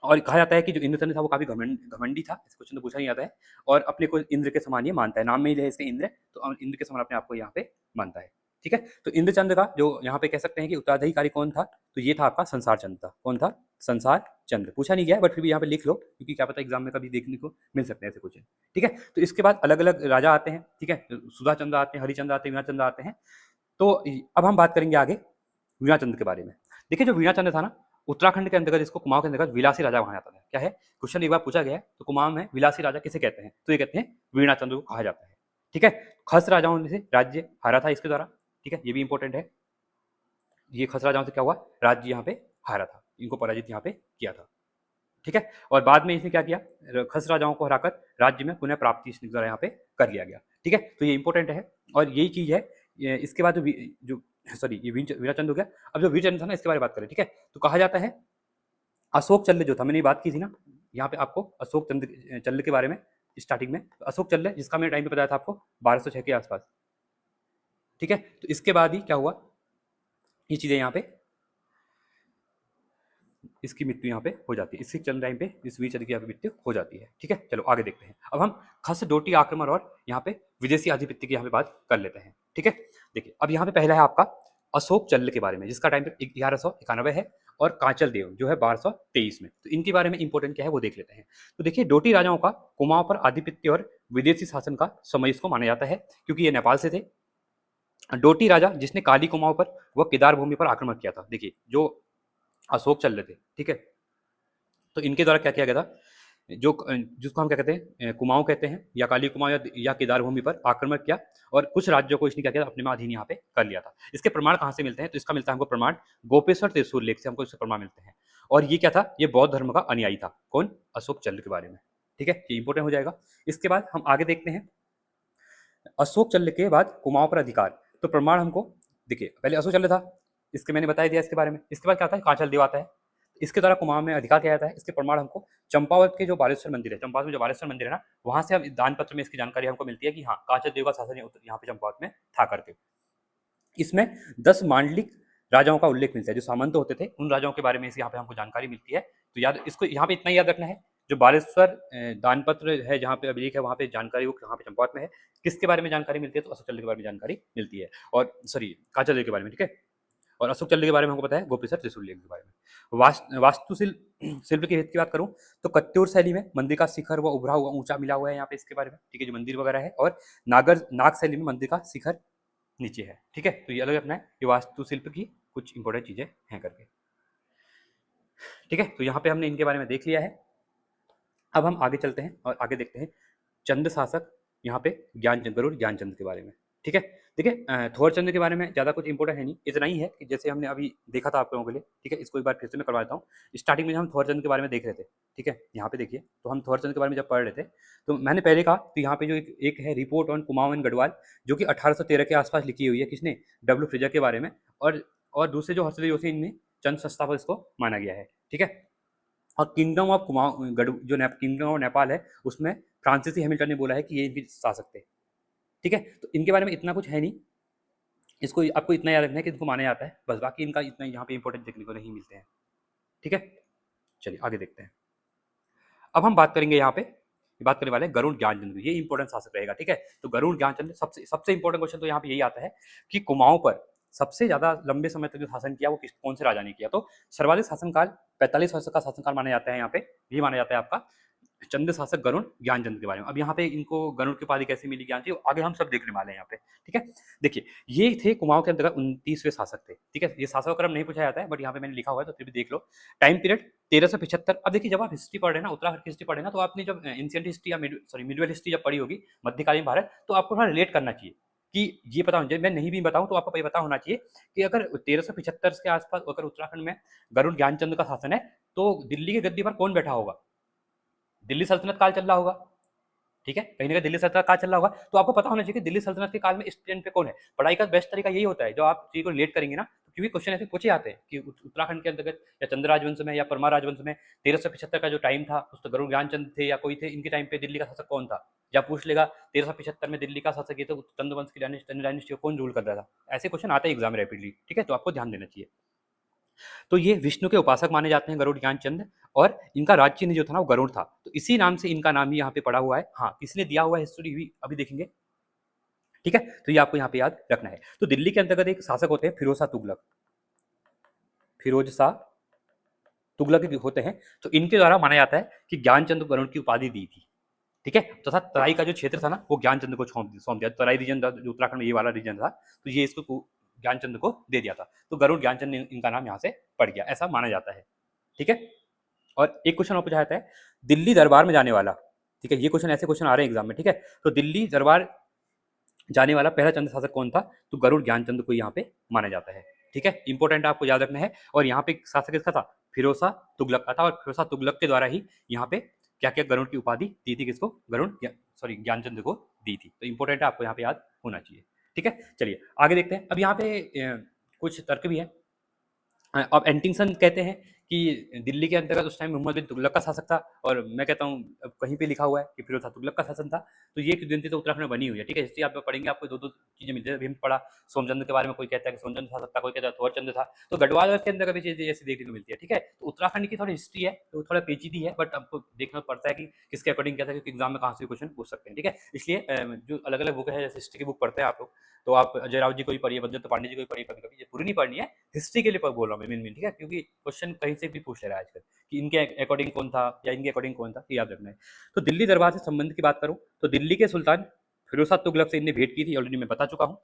और कहा जाता है कि जो इंद्रचंद्र था वो काफी घमंडी था, इस क्वेश्चन तो पूछा नहीं जाता है, और अपने को इंद्र के समान ये मानता है, नाम में ही है इसके इंद्र, तो इंद्र के समान अपने आप को यहाँ पे मानता है, ठीक है। तो इंद्रचंद्र का जो यहाँ पे कह सकते हैं कि उत्तराधिकारी कौन था, तो ये था आपका संसार चंद्र था। कौन था? संसार चंद्र। पूछा नहीं गया है, बट फिर भी यहाँ पे लिख लो, क्योंकि क्या पता एग्जाम में कभी देखने को मिल सकते हैं ऐसे क्वेश्चन, ठीक है। तो इसके बाद अलग अलग राजा आते हैं, ठीक है, सुधा चंद्र आते हैं, हरिचंद्र आते हैं, वीणाचंद्र आते हैं। तो अब हम बात करेंगे आगे वीणाचंद्र के बारे में। देखिए जो वीणाचंद्र था ना, उत्तराखंड के अंतर्गत, इसको कुमाऊं के अंतर्गत विलासी राजा कहा जाता है। क्या है? क्वेश्चन एक बार पूछा गया है, तो कुमाऊं में विलासी राजा किसे कहते हैं, तो ये कहते हैं वीणाचंद्र को कहा जाता है, ठीक है। खस राजाओं में से राज्य हारा था इसके द्वारा, ठीक है, ये भी इंपॉर्टेंट है। ये खस राजाओं से क्या हुआ, राज्य यहाँ पे हारा था, इनको पराजित यहाँ पे किया था, ठीक है। और बाद में इसने क्या किया, खस राजाओं को हराकर राज्य में पुनः प्राप्ति इसके द्वारा यहाँ पे कर लिया गया, ठीक है। तो ये इंपॉर्टेंट है, और यही चीज है। इसके बाद जो सॉरी ये वीरचंद हो गया। अब जो वीरचंद था ना, इसके बारे में बात करें, ठीक है। तो कहा जाता है अशोक चल्ल जो था, मैंने ये बात की थी ना, यहाँ पे आपको अशोक चंद्र चल्ल के बारे में स्टार्टिंग में, तो अशोक चल्ल जिसका मैंने टाइम पे बताया था आपको 1206 के आसपास, ठीक है। तो इसके बाद ही क्या हुआ, ये चीजें यहाँ पे इसकी मृत्यु यहाँ पे हो जाती है, इसके चंद्र टाइम पे इस वीरचंद्र की यहाँ पे मृत्यु हो जाती है, ठीक है। चलो आगे देखते हैं। अब हम खस डोटी आक्रमण और यहाँ पे विदेशी आधिपत्य की यहाँ पे बात कर लेते हैं, ठीक है। देखिए अब यहाँ पे पहला है आपका अशोक चल्ल के बारे में, जिसका टाइम पे 1191 है, और कांचल देव जो है 1223 में। तो इनके बारे में इंपॉर्टेंट क्या है वो देख लेते हैं। तो देखिए डोटी राजाओं का कुमाऊं पर आधिपत्य और विदेशी शासन का समय इसको माना जाता है, क्योंकि ये नेपाल से थे। डोटी राजा जिसने काली कुमाऊं पर व केदार भूमि पर आक्रमण किया था। देखिए जो अशोक चल रहे थे, ठीक है, तो इनके द्वारा क्या किया गया था, जो जिसको हम क्या कहते हैं कुमाऊं कहते हैं, या काली कुमाऊं या केदार भूमि पर आक्रमण किया, और कुछ राज्यों को इसने क्या किया, अपने में अधीन यहाँ पे कर लिया था। इसके प्रमाण कहाँ से मिलते हैं, तो इसका मिलता है हमको प्रमाण गोपेश्वर त्रिशूल लेख से हमको इसके प्रमाण मिलते हैं। और ये क्या था, ये बौद्ध धर्म का अनुयायी था। कौन? अशोक चल्ल के बारे में, ठीक है, ये इंपोर्टेंट हो जाएगा। इसके बाद हम आगे देखते हैं अशोक चल्ल के बाद कुमाऊं पर अधिकार। तो प्रमाण हमको, देखिए पहले अशोक चल्ल था, इसके मैंने बता दिया इसके बारे में। इसके बाद क्या आता है, कांचल देव आता है, इसके द्वारा कुमाऊं में अधिकार किया जाता है। इसके प्रमाण हमको चंपावत के जो बालेश्वर मंदिर है, चंपावत में जो बालेश्वर मंदिर है ना, वहां से हम दान पत्र में इसकी जानकारी हमको मिलती है कि हाँ कांचल देव का शासन यहाँ पे चंपावत में था करके। इसमें 10 मांडलिक राजाओं का उल्लेख मिलता है, जो सामंत होते थे, उन राजाओं के बारे में यहाँ पे हमको जानकारी मिलती है। तो याद, इसको यहाँ पे इतना याद रखना है, जो बालेश्वर दानपत्र है जहाँ पे अभिलेख है, वहाँ पे जानकारी वो कहाँ पे चंपावत में है। किसके बारे में जानकारी मिलती है, तो अशोक चल्ल के बारे में जानकारी मिलती है, और सॉरी कांचल देव के बारे में, ठीक है। और अशोक चल्ल के बारे में हमको पता है गोपेश्वर त्रिशूल लेख के बारे में। वास्तुशिल्प शिल्प की हित की बात करूं तो कत्यूर शैली में मंदिर का शिखर व उभरा हुआ ऊंचा मिला हुआ है यहाँ पे इसके बारे में, ठीक है, जो मंदिर वगैरह है। और नाग शैली में मंदिर का शिखर नीचे है, ठीक है। तो ये अलग अपना है, ये वास्तुशिल्प की कुछ इंपॉर्टेंट चीजें हैं करके, ठीक है। तो यहाँ पे हमने इनके बारे में देख लिया है। अब हम आगे चलते हैं और आगे देखते हैं चंद शासक यहाँ पे ज्ञानचंद, गरुड़ ज्ञानचंद के बारे में, ठीक है। देखिए थोर चंद के बारे में ज़्यादा कुछ इंपॉर्टेंट है नहीं, इतना ही है कि जैसे हमने अभी देखा था आप लोगों के लिए, ठीक है। इसको एक बार फिर से मैं करवा देता हूँ। स्टार्टिंग में हम थोर चंद के बारे में देख रहे थे, ठीक है, यहाँ पे देखिए, तो हम थोर चंद के बारे में जब पढ़ रहे थे, तो मैंने पहले कहा, तो यहाँ पे जो एक है report on Kumaon and Garhwal, जो कि 1813 के आसपास लिखी हुई है, किसने? डब्ल्यू फ्रेजर के बारे में। और दूसरे जो हर्षदेव जोशी, इनमें चंद सस्ता पर इसको माना गया है, ठीक है। और किंगडम ऑफ कुमाऊं जो किंगडम ऑफ नेपाल है, उसमें फ्रांसीसी हैमिल्टन ने बोला है कि ये इनकी शासक थे, ठीक है। तो इनके बारे में इतना कुछ है नहीं, इसको आपको इतना याद रखना है कि इनको माना जाता है बस, बाकी इनका इतना यहाँ पे इंपॉर्टेंट देखने को नहीं मिलते हैं, ठीक है। चलिए आगे देखते हैं। अब हम बात करेंगे यहाँ पे, बात करने वाले हैं गरुड़ ज्ञानचंद, ये इंपॉर्टेंट शासक रहेगा, ठीक है। तो गरुड़ ज्ञानचंद सबसे सबसे इंपॉर्टेंट क्वेश्चन तो यहाँ पे यही आता है कि कुमाऊं पर सबसे ज्यादा लंबे समय तक जो शासन किया वो कौन से राजा ने किया, तो सर्वाधिक शासनकाल 45 वर्ष का शासनकाल माना जाता है यहाँ पे, ये माना जाता है आपका चंद शासक गरुड़ ज्ञानचंद के बारे में। अब यहाँ पे इनको गरुड़ की उपाधि कैसे मिली, ज्ञान आगे हम सब देखने वाले हैं यहाँ पे, ठीक है। देखिए ये थे कुमाऊं के अंतर्गत 29वें शासक थे, ठीक है। ये शासक क्रम नहीं पूछा जाता है, बट यहाँ पे मैंने लिखा हुआ है, तो फिर भी देख लो। Time period 1375। अब देखिए जब आप हिस्ट्री पढ़ रहे हैं ना, उत्तराखंड की हिस्ट्री पढ़ रहे हैं ना, तो आपने जब एंशिएंट हिस्ट्री या मिडिवल हिस्ट्री जब पढ़ी होगी, मध्यकालीन भारत, तो आपको थोड़ा रिलेट करना चाहिए। कि ये पता होना चाहिए, मैं नहीं भी बताऊं तो आपको ये पता होना चाहिए कि अगर 1375 के आसपास अगर उत्तराखंड में गरुड़ ज्ञानचंद का शासन है तो दिल्ली की गद्दी पर कौन बैठा होगा? दिल्ली सल्तनत काल चल रहा होगा, ठीक है, कहीं ना कहीं दिल्ली सल्तनत काल चल रहा होगा, तो आपको पता होना चाहिए कि दिल्ली सल्तनत के काल में इस ट्रेंड पे कौन है। पढ़ाई का बेस्ट तरीका यही होता है, जो आप चीज को रिलेट करेंगे ना, क्योंकि क्वेश्चन ऐसे पूछे जाते हैं कि उत्तराखंड के अंतर्गत या चंद्र राजवंश में या परमार राजवंश में 1375 का जो टाइम था उस तो गरुड़ ज्ञानचंद थे या कोई थे, इनके टाइम पे दिल्ली का शासक कौन था, या पूछ लेगा 1375 में दिल्ली का शासक ये तो चंद्रवंश की डायनेस्टी कौन रूल कर रहा था। ऐसे क्वेश्चन आते हैं एग्जाम में रैपिडली, ठीक है, तो आपको ध्यान देना चाहिए। तो ये विष्णु के उपासक माने जाते हैं गरुड़ ज्ञानचंद, और इनका राज्य चिन्ह जो था ना वो गरुड़ था, तो इसी नाम से इनका नाम ही यहाँ पे पड़ा हुआ है। हाँ, किसने दिया हुआ है हिस्ट्री भी अभी देखेंगे, ठीक है, तो ये आपको यहाँ पे याद रखना है। तो दिल्ली के अंतर्गत एक शासक होते हैं फिरोज शाह तुगलक, फिरोज शाह तुगलक होते हैं, तो इनके द्वारा माना जाता है कि ज्ञानचंद को गरुड़ की उपाधि दी थी, ठीक है, तथा तराई का जो क्षेत्र था ना वो ज्ञानचंद को सौंप दिया। तराई रीजन जो उत्तराखंड में ये वाला रीजन था, तो ये इसको ज्ञानचंद को दे दिया था, तो गरुड़ ज्ञानचंद इनका नाम यहाँ से पड़ गया, ऐसा माना जाता है, ठीक है। और एक क्वेश्चन और पूछा जाता है, दिल्ली दरबार में जाने वाला, ठीक है, ये क्वेश्चन ऐसे क्वेश्चन आ रहे हैं एग्जाम में, ठीक है, तो दिल्ली दरबार जाने वाला पहला चंद्र शासक कौन था, तो गरुड़ ज्ञानचंद को यहाँ पे माना जाता है, ठीक है, इंपॉर्टेंट आपको याद रखना है। और यहाँ पे शासक किसका था, फिरोज शाह तुगलक का था, और फिरोज शाह तुगलक के द्वारा ही यहाँ पे क्या क्या गरुड़ की उपाधि दी थी, किसको, गरुड़ सॉरी ज्ञानचंद को दी थी, तो इंपॉर्टेंट है, आपको यहाँ पे याद होना चाहिए, ठीक है। चलिए आगे देखते हैं, अब यहाँ पे कुछ तर्क भी है। अब एंटिंगसन कहते हैं कि दिल्ली के अंतर्गत उस टाइम मोहम्मद बिन तुगलक का शासक था, और मैं कहता हूँ अब कहीं पे लिखा हुआ है कि फिरोज शाह तुगलक का शासन था, तो ये किंवदंती तो उत्तराखंड में बनी हुई है, ठीक है, हिस्ट्री आप पढ़ेंगे आपको दो दो चीजें मिलती है। अभी हम पढ़ा सोमचंद के बारे में, कोई कहता है कि सोमचंद शासक था, कोई कहता है थोरचंद था, तो गढ़वाल के अंदर भी चीजें ऐसी देखने को मिलती है, ठीक है, तो उत्तराखंड की थोड़ी हिस्ट्री है तो थोड़ा पेचीदी है, बट आपको देखना पड़ता है कि किसके अकॉर्डिंग क्या था, क्योंकि एग्जाम में कहाँ से क्वेश्चन पूछ सकते हैं, ठीक है, इसलिए जो अलग अलग बुक है, जैसे हिस्ट्री की बुक पढ़ते हैं आप लोग, तो आप अजय राव जी को ही पढ़िए, बद्रत पांडे जी को ही पढ़िए, कभी कभी ये पूरी नहीं पढ़नी है, हिस्ट्री के लिए बोल रहा हूँ मैं मेन, ठीक है, क्योंकि क्वेश्चन कहीं से भी पूछ ले रहा है आजकल कि इनके अकॉर्डिंग कौन था या इनके अकॉर्डिंग कौन था, ये याद रखना है। तो दिल्ली दरबार से संबंध की बात करूं तो दिल्ली के सुल्तान फिरोज शाह तुगलक से इनने भेंट की थी, ऑलरेडी मैं बता चुका हूं।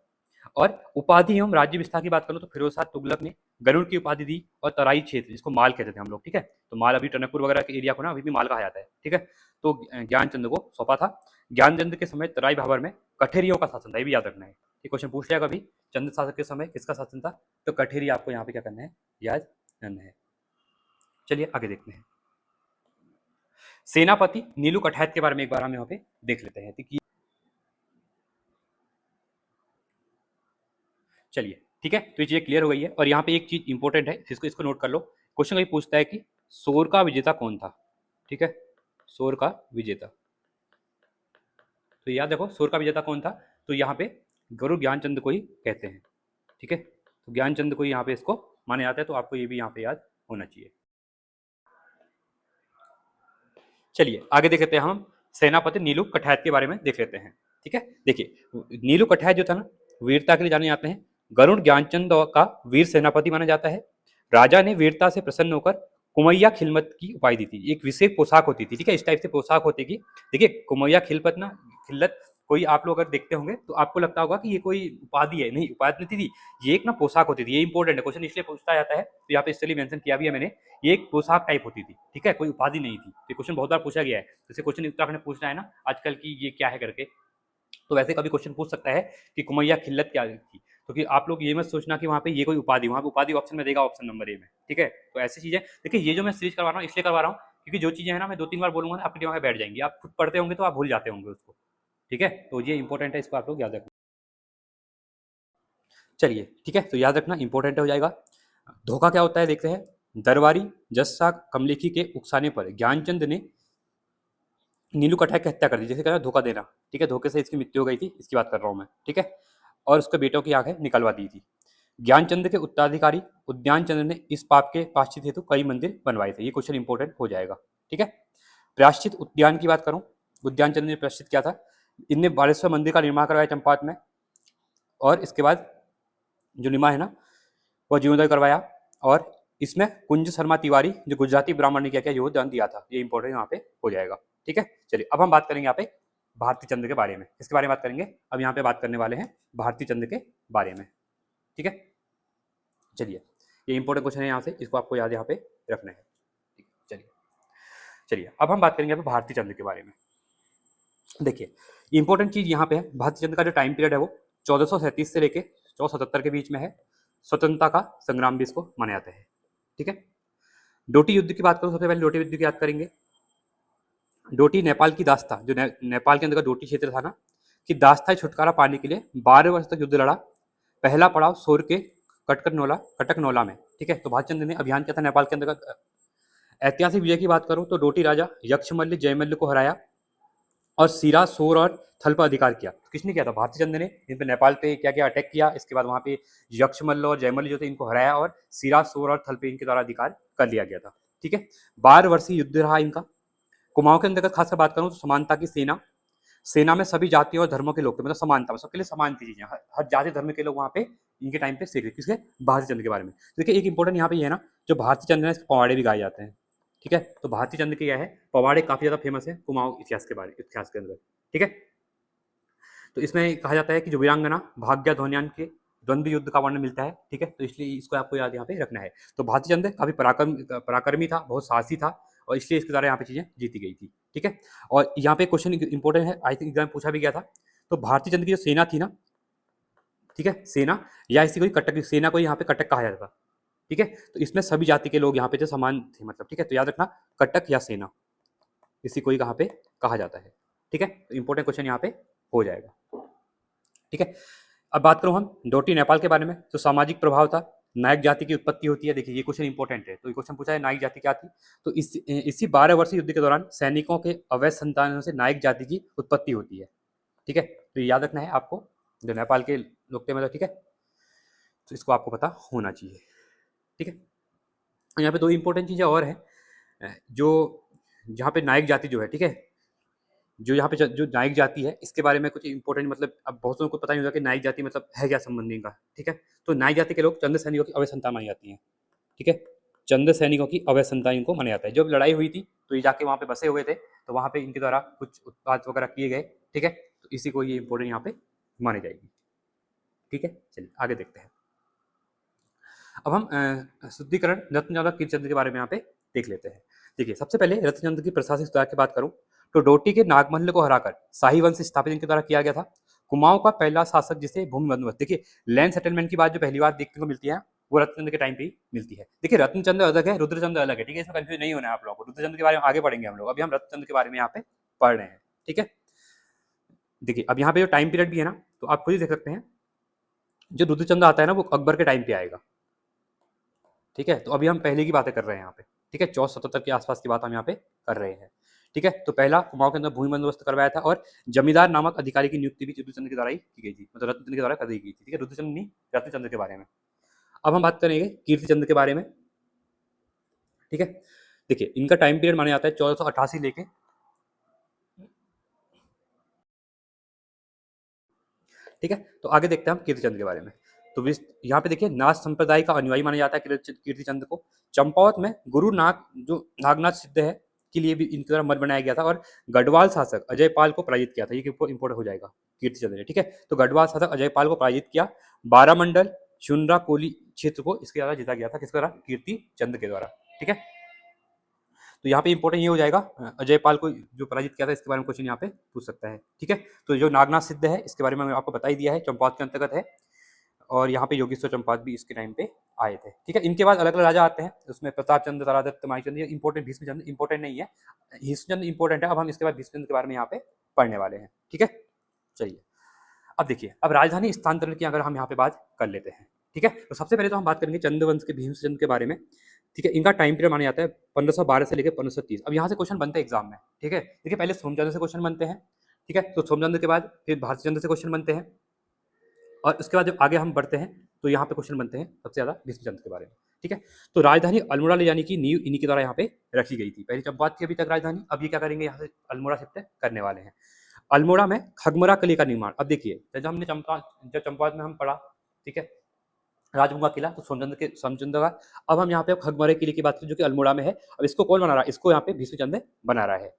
और उपाधि एवं राज्य विस्तार की बात करूं तो फिरोज शाह तुगलक ने गरुड़ की उपाधि दी, और तराई क्षेत्र जिसको माल कहते थे हम लोग, ठीक है, तो माल अभी टनकपुर वगैरह के एरिया को ना अभी भी माल कहा जाता है, ठीक है, तो ज्ञानचंद को सौंपा था। ज्ञानचंद के समय तराई भाबर में कठेरियों का शासन था, ये भी याद रखना है, ये क्वेश्चन पूछ लिया कभी, चंद्र शासक के समय किसका शासन था, तो कठेरी आपको यहाँ पे क्या करना है, याद करना है। चलिए आगे देखते हैं, सेनापति नीलू कठैत के बारे में एक बार हम यहाँ पे देख लेते हैं कि चलिए ठीक है, तो ये चीजें क्लियर हो गई है, और यहाँ पे एक चीज इंपॉर्टेंट है, इसको इसको नोट कर लो, क्वेश्चन कभी पूछता है कि सोर का विजेता कौन था, ठीक है, सोर का विजेता, तो याद देखो सोर का विजेता कौन था, तो यहाँ पे गुरु ज्ञानचंद को ही कहते हैं, ठीक है, तो ज्ञानचंद को यहाँ पे इसको माना जाता है, तो आपको ये भी यहाँ पे याद होना चाहिए। चलिए आगे देख लेते हैं, हम सेनापति नीलू कठैत के बारे में देख लेते हैं, ठीक है, देखिए नीलू कठैत जो था ना वीरता के लिए जाने जाते हैं, गरुड़ ज्ञानचंद का वीर सेनापति माना जाता है। राजा ने वीरता से प्रसन्न होकर कुमैया खिलमत की उपाधि दी थी, एक विशेष पोशाक होती थी, ठीक है, इस टाइप से पोशाक होती थी, देखिए कुमैया खिलपत ना, खिल्लत कोई आप लोग अगर देखते होंगे तो आपको लगता होगा कि ये कोई उपाधि है, नहीं उपाधि नहीं थी, ये एक ना पोशाक होती थी, ये इंपॉर्टेंट है, क्वेश्चन इसलिए पूछता जाता है, तो यहाँ पे इसलिए मेंशन किया भी है मैंने, ये एक पोशाक टाइप होती थी, ठीक है, कोई उपाधि नहीं थी, तो क्वेश्चन बहुत बार पूछा गया है, जैसे क्वेश्चन उत्तराखंड में पूछ रहा है ना आजकल की ये क्या है करके, तो वैसे कभी क्वेश्चन पूछ सकता है कि कुमैया खिल्लत क्या थी, क्योंकि आप लोग ये मत सोचना कि वहाँ पे ये कोई उपाधि, वहाँ पे उपाधि ऑप्शन में देगा ऑप्शन नंबर ए में, ठीक है, तो ऐसी चीजें देखिए, ये जो मैं सीरीज करवा रहा हूँ इसलिए करवा रहा हूँ क्योंकि जो चीजें हैं ना मैं दो तीन बार बोलूंगा ना आपके दिमाग में बैठ जाएंगी, आप खुद पढ़ते होंगे तो आप भूल जाते होंगे उसको, ठीक है, तो ये इंपॉर्टेंट है, इसको आप लोग याद रखना। चलिए ठीक है, तो याद रखना इंपॉर्टेंट हो जाएगा। धोखा क्या होता है देखते हैं, दरबारी जस्सा कमलेखी के उकसाने पर ज्ञानचंद ने नीलू कठैत की हत्या कर दी, जैसे कहना धोखा देना, ठीक है, धोखे से इसकी मृत्यु हो गई थी, इसकी बात कर रहा हूँ मैं, ठीक है, और उसके बेटों की आंखें निकलवा दी थी। ज्ञानचंद के उत्तराधिकारी उद्यान चंद्र ने इस पाप के प्रायश्चित हेतु कई मंदिर बनवाए थे, ये क्वेश्चन इंपॉर्टेंट हो जाएगा, ठीक है। प्रायश्चित उद्यान की बात करूं, उद्यान चंद्र ने प्रायश्चित किया था, इनने 1200 मंदिर का निर्माण करवाया चंपावत में, और इसके बाद जो निर्माण है ना वह जीर्णोद्धार करवाया, और इसमें कुंज शर्मा तिवारी जो गुजराती ब्राह्मण ने क्या क्या योगदान दिया था, ये इंपॉर्टेंट यहाँ पे हो जाएगा, ठीक है। चलिए अब हम बात करेंगे यहाँ पे भारती चंद्र के बारे में, किसके बारे में बात करेंगे, अब यहाँ पे बात करने वाले हैं भारती चंद्र के बारे में, ठीक है। चलिए ये इंपॉर्टेंट क्वेश्चन है यहाँ से, इसको आपको याद यहाँ पे रखना है, ठीक है? चलिए चलिए अब हम बात करेंगे यहाँ पे भारती चंद्र के बारे में। देखिए इंपॉर्टेंट चीज यहाँ पे है, भारती चंद्र का जो टाइम पीरियड है वो 1437 से लेके 1477 के बीच में है। स्वतंत्रता का संग्राम भी इसको माना जाता है। ठीक है, डोटी युद्ध की बात करूँ, सबसे पहले डोटी युद्ध की याद करेंगे। डोटी नेपाल की दास्ता, जो नेपाल के अंदर का डोटी क्षेत्र था ना, कि दास्ता छुटकारा पाने के लिए 12 वर्ष तक युद्ध लड़ा। पहला पड़ाव सोर के कटकनौला में। ठीक है, तो भालचंद्र ने अभियान किया था नेपाल के अंदर। ऐतिहासिक विजय की बात करूं तो डोटी राजा यक्षमल्ल जयमल्ल को हराया और सीरा, सोर और थल पर अधिकार किया। तो किसने किया था? भारती चंद्र ने इन पे नेपाल पे क्या क्या अटैक किया। इसके बाद वहां पे यक्षमल्ल और जयमल्ल जो थे इनको हराया और सीरा, सोर और थल पे इनके द्वारा अधिकार कर लिया गया था। ठीक है, 12 वर्षीय युद्ध रहा इनका। कुमाऊं के अंतर्गत खासकर बात करूं तो समानता की सेना, सेना में सभी जातियों और धर्मों के लोग थे, मतलब समानता, सबके लिए समान थी चीजें। हर जाति धर्म के लोग वहां पे इनके टाइम पे सीख, किसके? भारती चंद्र के बारे में। तो देखिए एक इंपॉर्टेंट यहाँ पे ये है ना, जो भारती चंद्र है इसके पवाड़े भी गाए जाते हैं। ठीक है, तो भारती चंद्र के क्या है, पवाड़े काफी ज्यादा फेमस है कुमाऊं इतिहास के अंदर। ठीक है, तो इसमें कहा जाता है कि जो वीरांगना भाग्या धोनियान के द्वंद्व युद्ध का वर्णन मिलता है। ठीक है, तो इसलिए इसको आपको याद यहाँ पे रखना है। तो भारती चंद्र काफी पराक्रमी था, बहुत साहसी था, और इसलिए इसके द्वारा यहाँ पे चीजें जीती गई थी। ठीक है, और यहाँ पे क्वेश्चन इंपॉर्टेंट है, आई थिंक एग्जाम पूछा भी गया था। तो भारती चंद्र की जो सेना थी ना, ठीक है, सेना या इसी को कटक, सेना को यहाँ पे कटक कहा जाता था। ठीक है, तो इसमें सभी जाति के लोग यहाँ पे जो समान थे, मतलब। ठीक है, तो याद रखना कटक या सेना, इसी को ही कहाँ पे कहा जाता है। ठीक है, तो इंपॉर्टेंट क्वेश्चन यहाँ पे हो जाएगा। ठीक है, अब बात करूं हम डोटी नेपाल के बारे में। तो सामाजिक प्रभाव था, नायक जाति की उत्पत्ति होती है। देखिए ये क्वेश्चन इंपॉर्टेंट है, तो ये क्वेश्चन पूछा है नायक जाति क्या थी। तो इसी 12 वर्षीय युद्ध के दौरान सैनिकों के अवैध संतानों से नायक जाति की उत्पत्ति होती है। ठीक है, तो ये याद रखना है आपको, जो नेपाल के लोग थे, मतलब। ठीक है, तो इसको आपको पता होना चाहिए। ठीक है, यहाँ पे दो इंपॉर्टेंट चीजें और हैं, जो जहाँ पे नायक जाति जो है, ठीक है, जो यहाँ पे जो नायक जाति है इसके बारे में कुछ इंपॉर्टेंट, मतलब अब बहुत लोगों को पता नहीं होगा कि नायक जाति मतलब है क्या संबंध इनका। ठीक है, तो नायक जाति के लोग चंद्र सैनिकों की अवैध संतान मानी जाती है। ठीक है, चंद्र सैनिकों की अवैध संतान इनको माना जाता है। जब लड़ाई हुई थी तो ये जाके वहाँ पे बसे हुए थे, तो वहाँ पे इनके द्वारा कुछ उत्पाद वगैरह किए गए। ठीक है, तो इसी को ये इंपॉर्टेंट यहाँ पे मानी जाएगी। ठीक है, चलिए आगे देखते हैं। अब हम शुद्धिकरण रत्नचंद्र कीर्तिचंद्र के बारे में यहाँ पे देख लेते हैं। देखिए सबसे पहले रत्नचंद्र की प्रशासनिक सुधार की बात करूं तो डोटी के नागमल्ल को हराकर शाही वंश स्थापित इनके द्वारा किया गया था। कुमाऊं का पहला शासक जिसे भूमि बंदोबस्त, देखिए लैंड सेटलमेंट की बात जो पहली बार देखने को मिलती है वो रत्नचंद्र के टाइम पे ही मिलती है। देखिए रत्नचंद्र अलग है, रुद्रचंद्र अलग है। ठीक है, इसमें कंफ्यूज नहीं होना है आप लोगों को। रुद्रचंद्र के बारे में आगे पढ़ेंगे हम लोग, अभी हम रत्नचंद्र के बारे में यहाँ पे पढ़ रहे हैं। ठीक है, देखिए अब यहाँ पे जो टाइम पीरियड भी है ना, तो आप खुद ही देख सकते हैं, जो रुद्रचंद्र आता है ना वो अकबर के टाइम पे आएगा। ठीक है, तो अभी हम पहले की बातें कर रहे हैं यहाँ पे। ठीक है, 1477 के आसपास की बात हम यहाँ पे कर रहे हैं। ठीक है, तो पहला कुमाऊं के अंदर भूमि बंदोबस्त करवाया था और जमींदार नामक अधिकारी की नियुक्ति भी रुद्रचंद्र के द्वारा ही की गई थी, मतलब रत्नचंद्र के द्वारा कर दी गई थी। ठीक है, रुद्रचंद्र नहीं, रत्नचंद्र के बारे में। अब हम बात करेंगे कीर्तिचंद्र के बारे में। ठीक है, देखिए इनका टाइम पीरियड माना जाता है 1488 लेके, ठीक है, तो आगे देखते हैं हम कीर्तिचंद्र के बारे में। तो यहाँ पे देखिए नाथ संप्रदाय का अनुयायी माना जाता है कीर्तिचंद्र को। चंपावत में गुरु नाग जो नागनाथ सिद्ध है के लिए भी इनके द्वारा मठ बनाया गया था और गढ़वाल शासक अजयपाल को पराजित किया था। ये इंपोर्टेंट हो जाएगा कीर्तिचंद्र ने। ठीक है, तो गढ़वाल शासक अजयपाल को पराजित किया। बारामंडल चुनरा कोली क्षेत्र को इसके द्वारा जीता गया था, किसके द्वारा? कीर्तिचंद्र के द्वारा। ठीक है, तो यहाँ पे इंपॉर्टेंट ये हो जाएगा, अजयपाल को जो पराजित किया था इसके बारे में क्वेश्चन यहाँ पे पूछ सकता है। ठीक है, तो जो नागनाथ सिद्ध है इसके बारे में मैंने आपको बता ही दिया है, चंपावत के अंतर्गत है, और यहाँ पे योगेश्वर चंपावत भी इसके टाइम पे आए थे। ठीक है, इनके बाद अलग अलग राजा आते हैं, उसमें प्रताप चंद्र, तारादत्त, माईचंद्र, ये इंपॉर्टेंट, भीष्मचंद्र इंपॉर्टेंट नहीं है, भीष्मचंद्र इंपॉर्टेंट है। अब हम इसके बाद भीष्मचंद्र के बारे में यहाँ पे पढ़ने वाले हैं। ठीक है, चलिए अब देखिए, अब राजधानी स्थानांतरण की अगर हम यहाँ पे बात कर लेते हैं। ठीक है, तो सबसे पहले तो हम बात करेंगे चंद्रवंश के भीमचंद्र के बारे में। ठीक है, इनका टाइम पीरियड माना जाता है 1512 से लेकर 1530। अब यहाँ से क्वेश्चन बनते हैं एग्जाम में। ठीक है, देखिए पहले सोमचंद्र से क्वेश्चन बनते हैं। ठीक है, तो सोमचंद्र के बाद फिर भारतीचंद्र से क्वेश्चन बनते हैं, और उसके बाद जब आगे हम बढ़ते हैं तो यहाँ पे क्वेश्चन बनते हैं सबसे ज्यादा भीष्मचंद्र के बारे में। ठीक है, तो राजधानी अल्मोड़ा ले जाने की नींव इन्हीं के द्वारा यहाँ पे रखी गई थी। पहले चंपावत थी अभी तक राजधानी, अब ये क्या करेंगे, यहाँ से अल्मोड़ा शिफ्ट करने वाले हैं। अल्मोड़ा में खगमरा किले का निर्माण। अब देखिए जब हमने चंपावत में हम पढ़ा, ठीक है, राजगंगा किला, तो सोमचंद्र का। अब हम यहाँ पे खगमरे किले की बात करें जो कि अल्मोड़ा में है। अब इसको कौन बना रहा है? इसको यहाँ पे भीष्मचंद्र बना रहा है।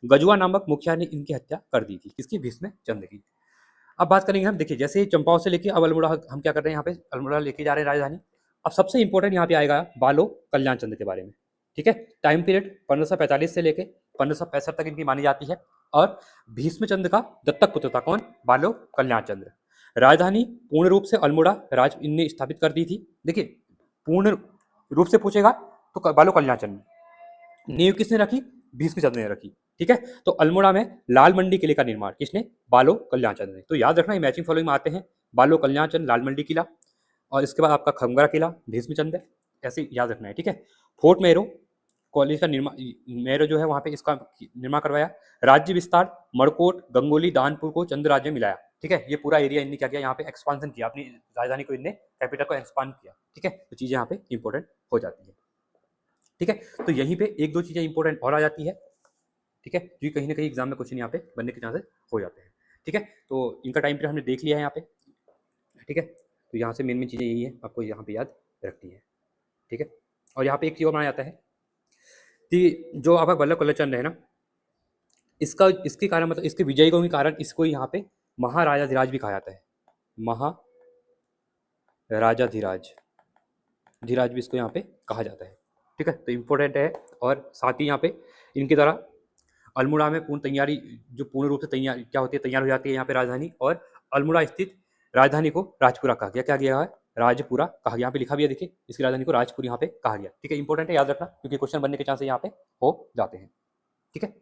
गजुआ नामक मुखिया ने इनकी हत्या कर दी थी, किसकी? भीष्मचंद्र की। अब बात करेंगे हम, देखिए जैसे चंपावत से लेके अब अल्मोड़ा हम क्या कर रहे हैं, यहाँ पे अल्मोड़ा लेके जा रहे हैं राजधानी। अब सबसे इंपॉर्टेंट यहाँ पे आएगा बालो कल्याण चंद्र के बारे में। ठीक है, टाइम पीरियड 1545 से लेके 1565 तक इनकी मानी जाती है, और भीष्मचंद्र का दत्तक पुत्र था कौन? बालो कल्याण चंद्र। राजधानी पूर्ण रूप से अल्मोड़ा राज इनने स्थापित कर दी थी। देखिए, पूर्ण रूप से पूछेगा तो बालो कल्याण चंद ने। नींव किसने रखी? भीष्मचंद्र ने रखी। ठीक है, तो अल्मोड़ा में लाल मंडी किले का निर्माण किसने? बालो कल्याण चंद ने। तो याद रखना, मैचिंग फॉलोइंग में आते हैं, बालो कल्याण चंद, लाल मंडी किला, और इसके बाद आपका खंगरा किला भीष्मचंद्र, ऐसे याद रखना है। ठीक है, फोर्ट मेरो कॉलेज का निर्माण, मेरो जो है वहाँ पे इसका निर्माण करवाया। राज्य विस्तार, मड़कोट, गंगोली, दानपुर को चंद्र राज्य में मिलाया। ठीक है, ये पूरा एरिया इनने क्या किया, यहाँ पे एक्सपांसन किया, अपनी राजधानी को इनने, कैपिटल को एक्सपांड किया। ठीक है, तो चीजें यहाँ पे इंपॉर्टेंट हो जाती है। ठीक है, तो यहीं पे एक दो चीजें इंपॉर्टेंट और आ जाती है। ठीक है, क्योंकि कहीं ना कहीं एग्जाम में क्वेश्चन यहाँ पे बनने के चांसेस हो जाते हैं। ठीक है, तो इनका टाइम पीरियड हमने देख लिया है यहाँ पे। ठीक है, तो यहाँ से मेन चीजें यही है, आपको यहाँ पे याद रखनी है। ठीक है, और यहाँ पे एक चीज और माना जाता है कि जो आपका वल्लभ कल्लर चंद्र है ना, इसका इसके कारण, मतलब इसके विजय के कारण इसको यहाँ पे महाराजाधिराज भी कहा जाता है। महाराजाधिराज, धीराज भी इसको यहाँ पे कहा जाता है। ठीक है, तो इम्पोर्टेंट है। और साथ ही यहाँ पे इनकी तरह अल्मोड़ा में पूर्ण तैयारी, जो पूर्ण रूप से तैयार क्या होती है, तैयार हो जाती है यहाँ पे राजधानी, और अल्मोड़ा स्थित राजधानी को राजपुरा कहा गया। क्या गया है? राजपुरा कहा गया। यहाँ पे लिखा भी है, देखिए, इसकी राजधानी को राजपुर यहाँ पे कहा गया। ठीक है, इंपॉर्टेंट है, याद रखना, क्योंकि क्वेश्चन बनने के चांसेस यहाँ पे हो जाते हैं। ठीक है,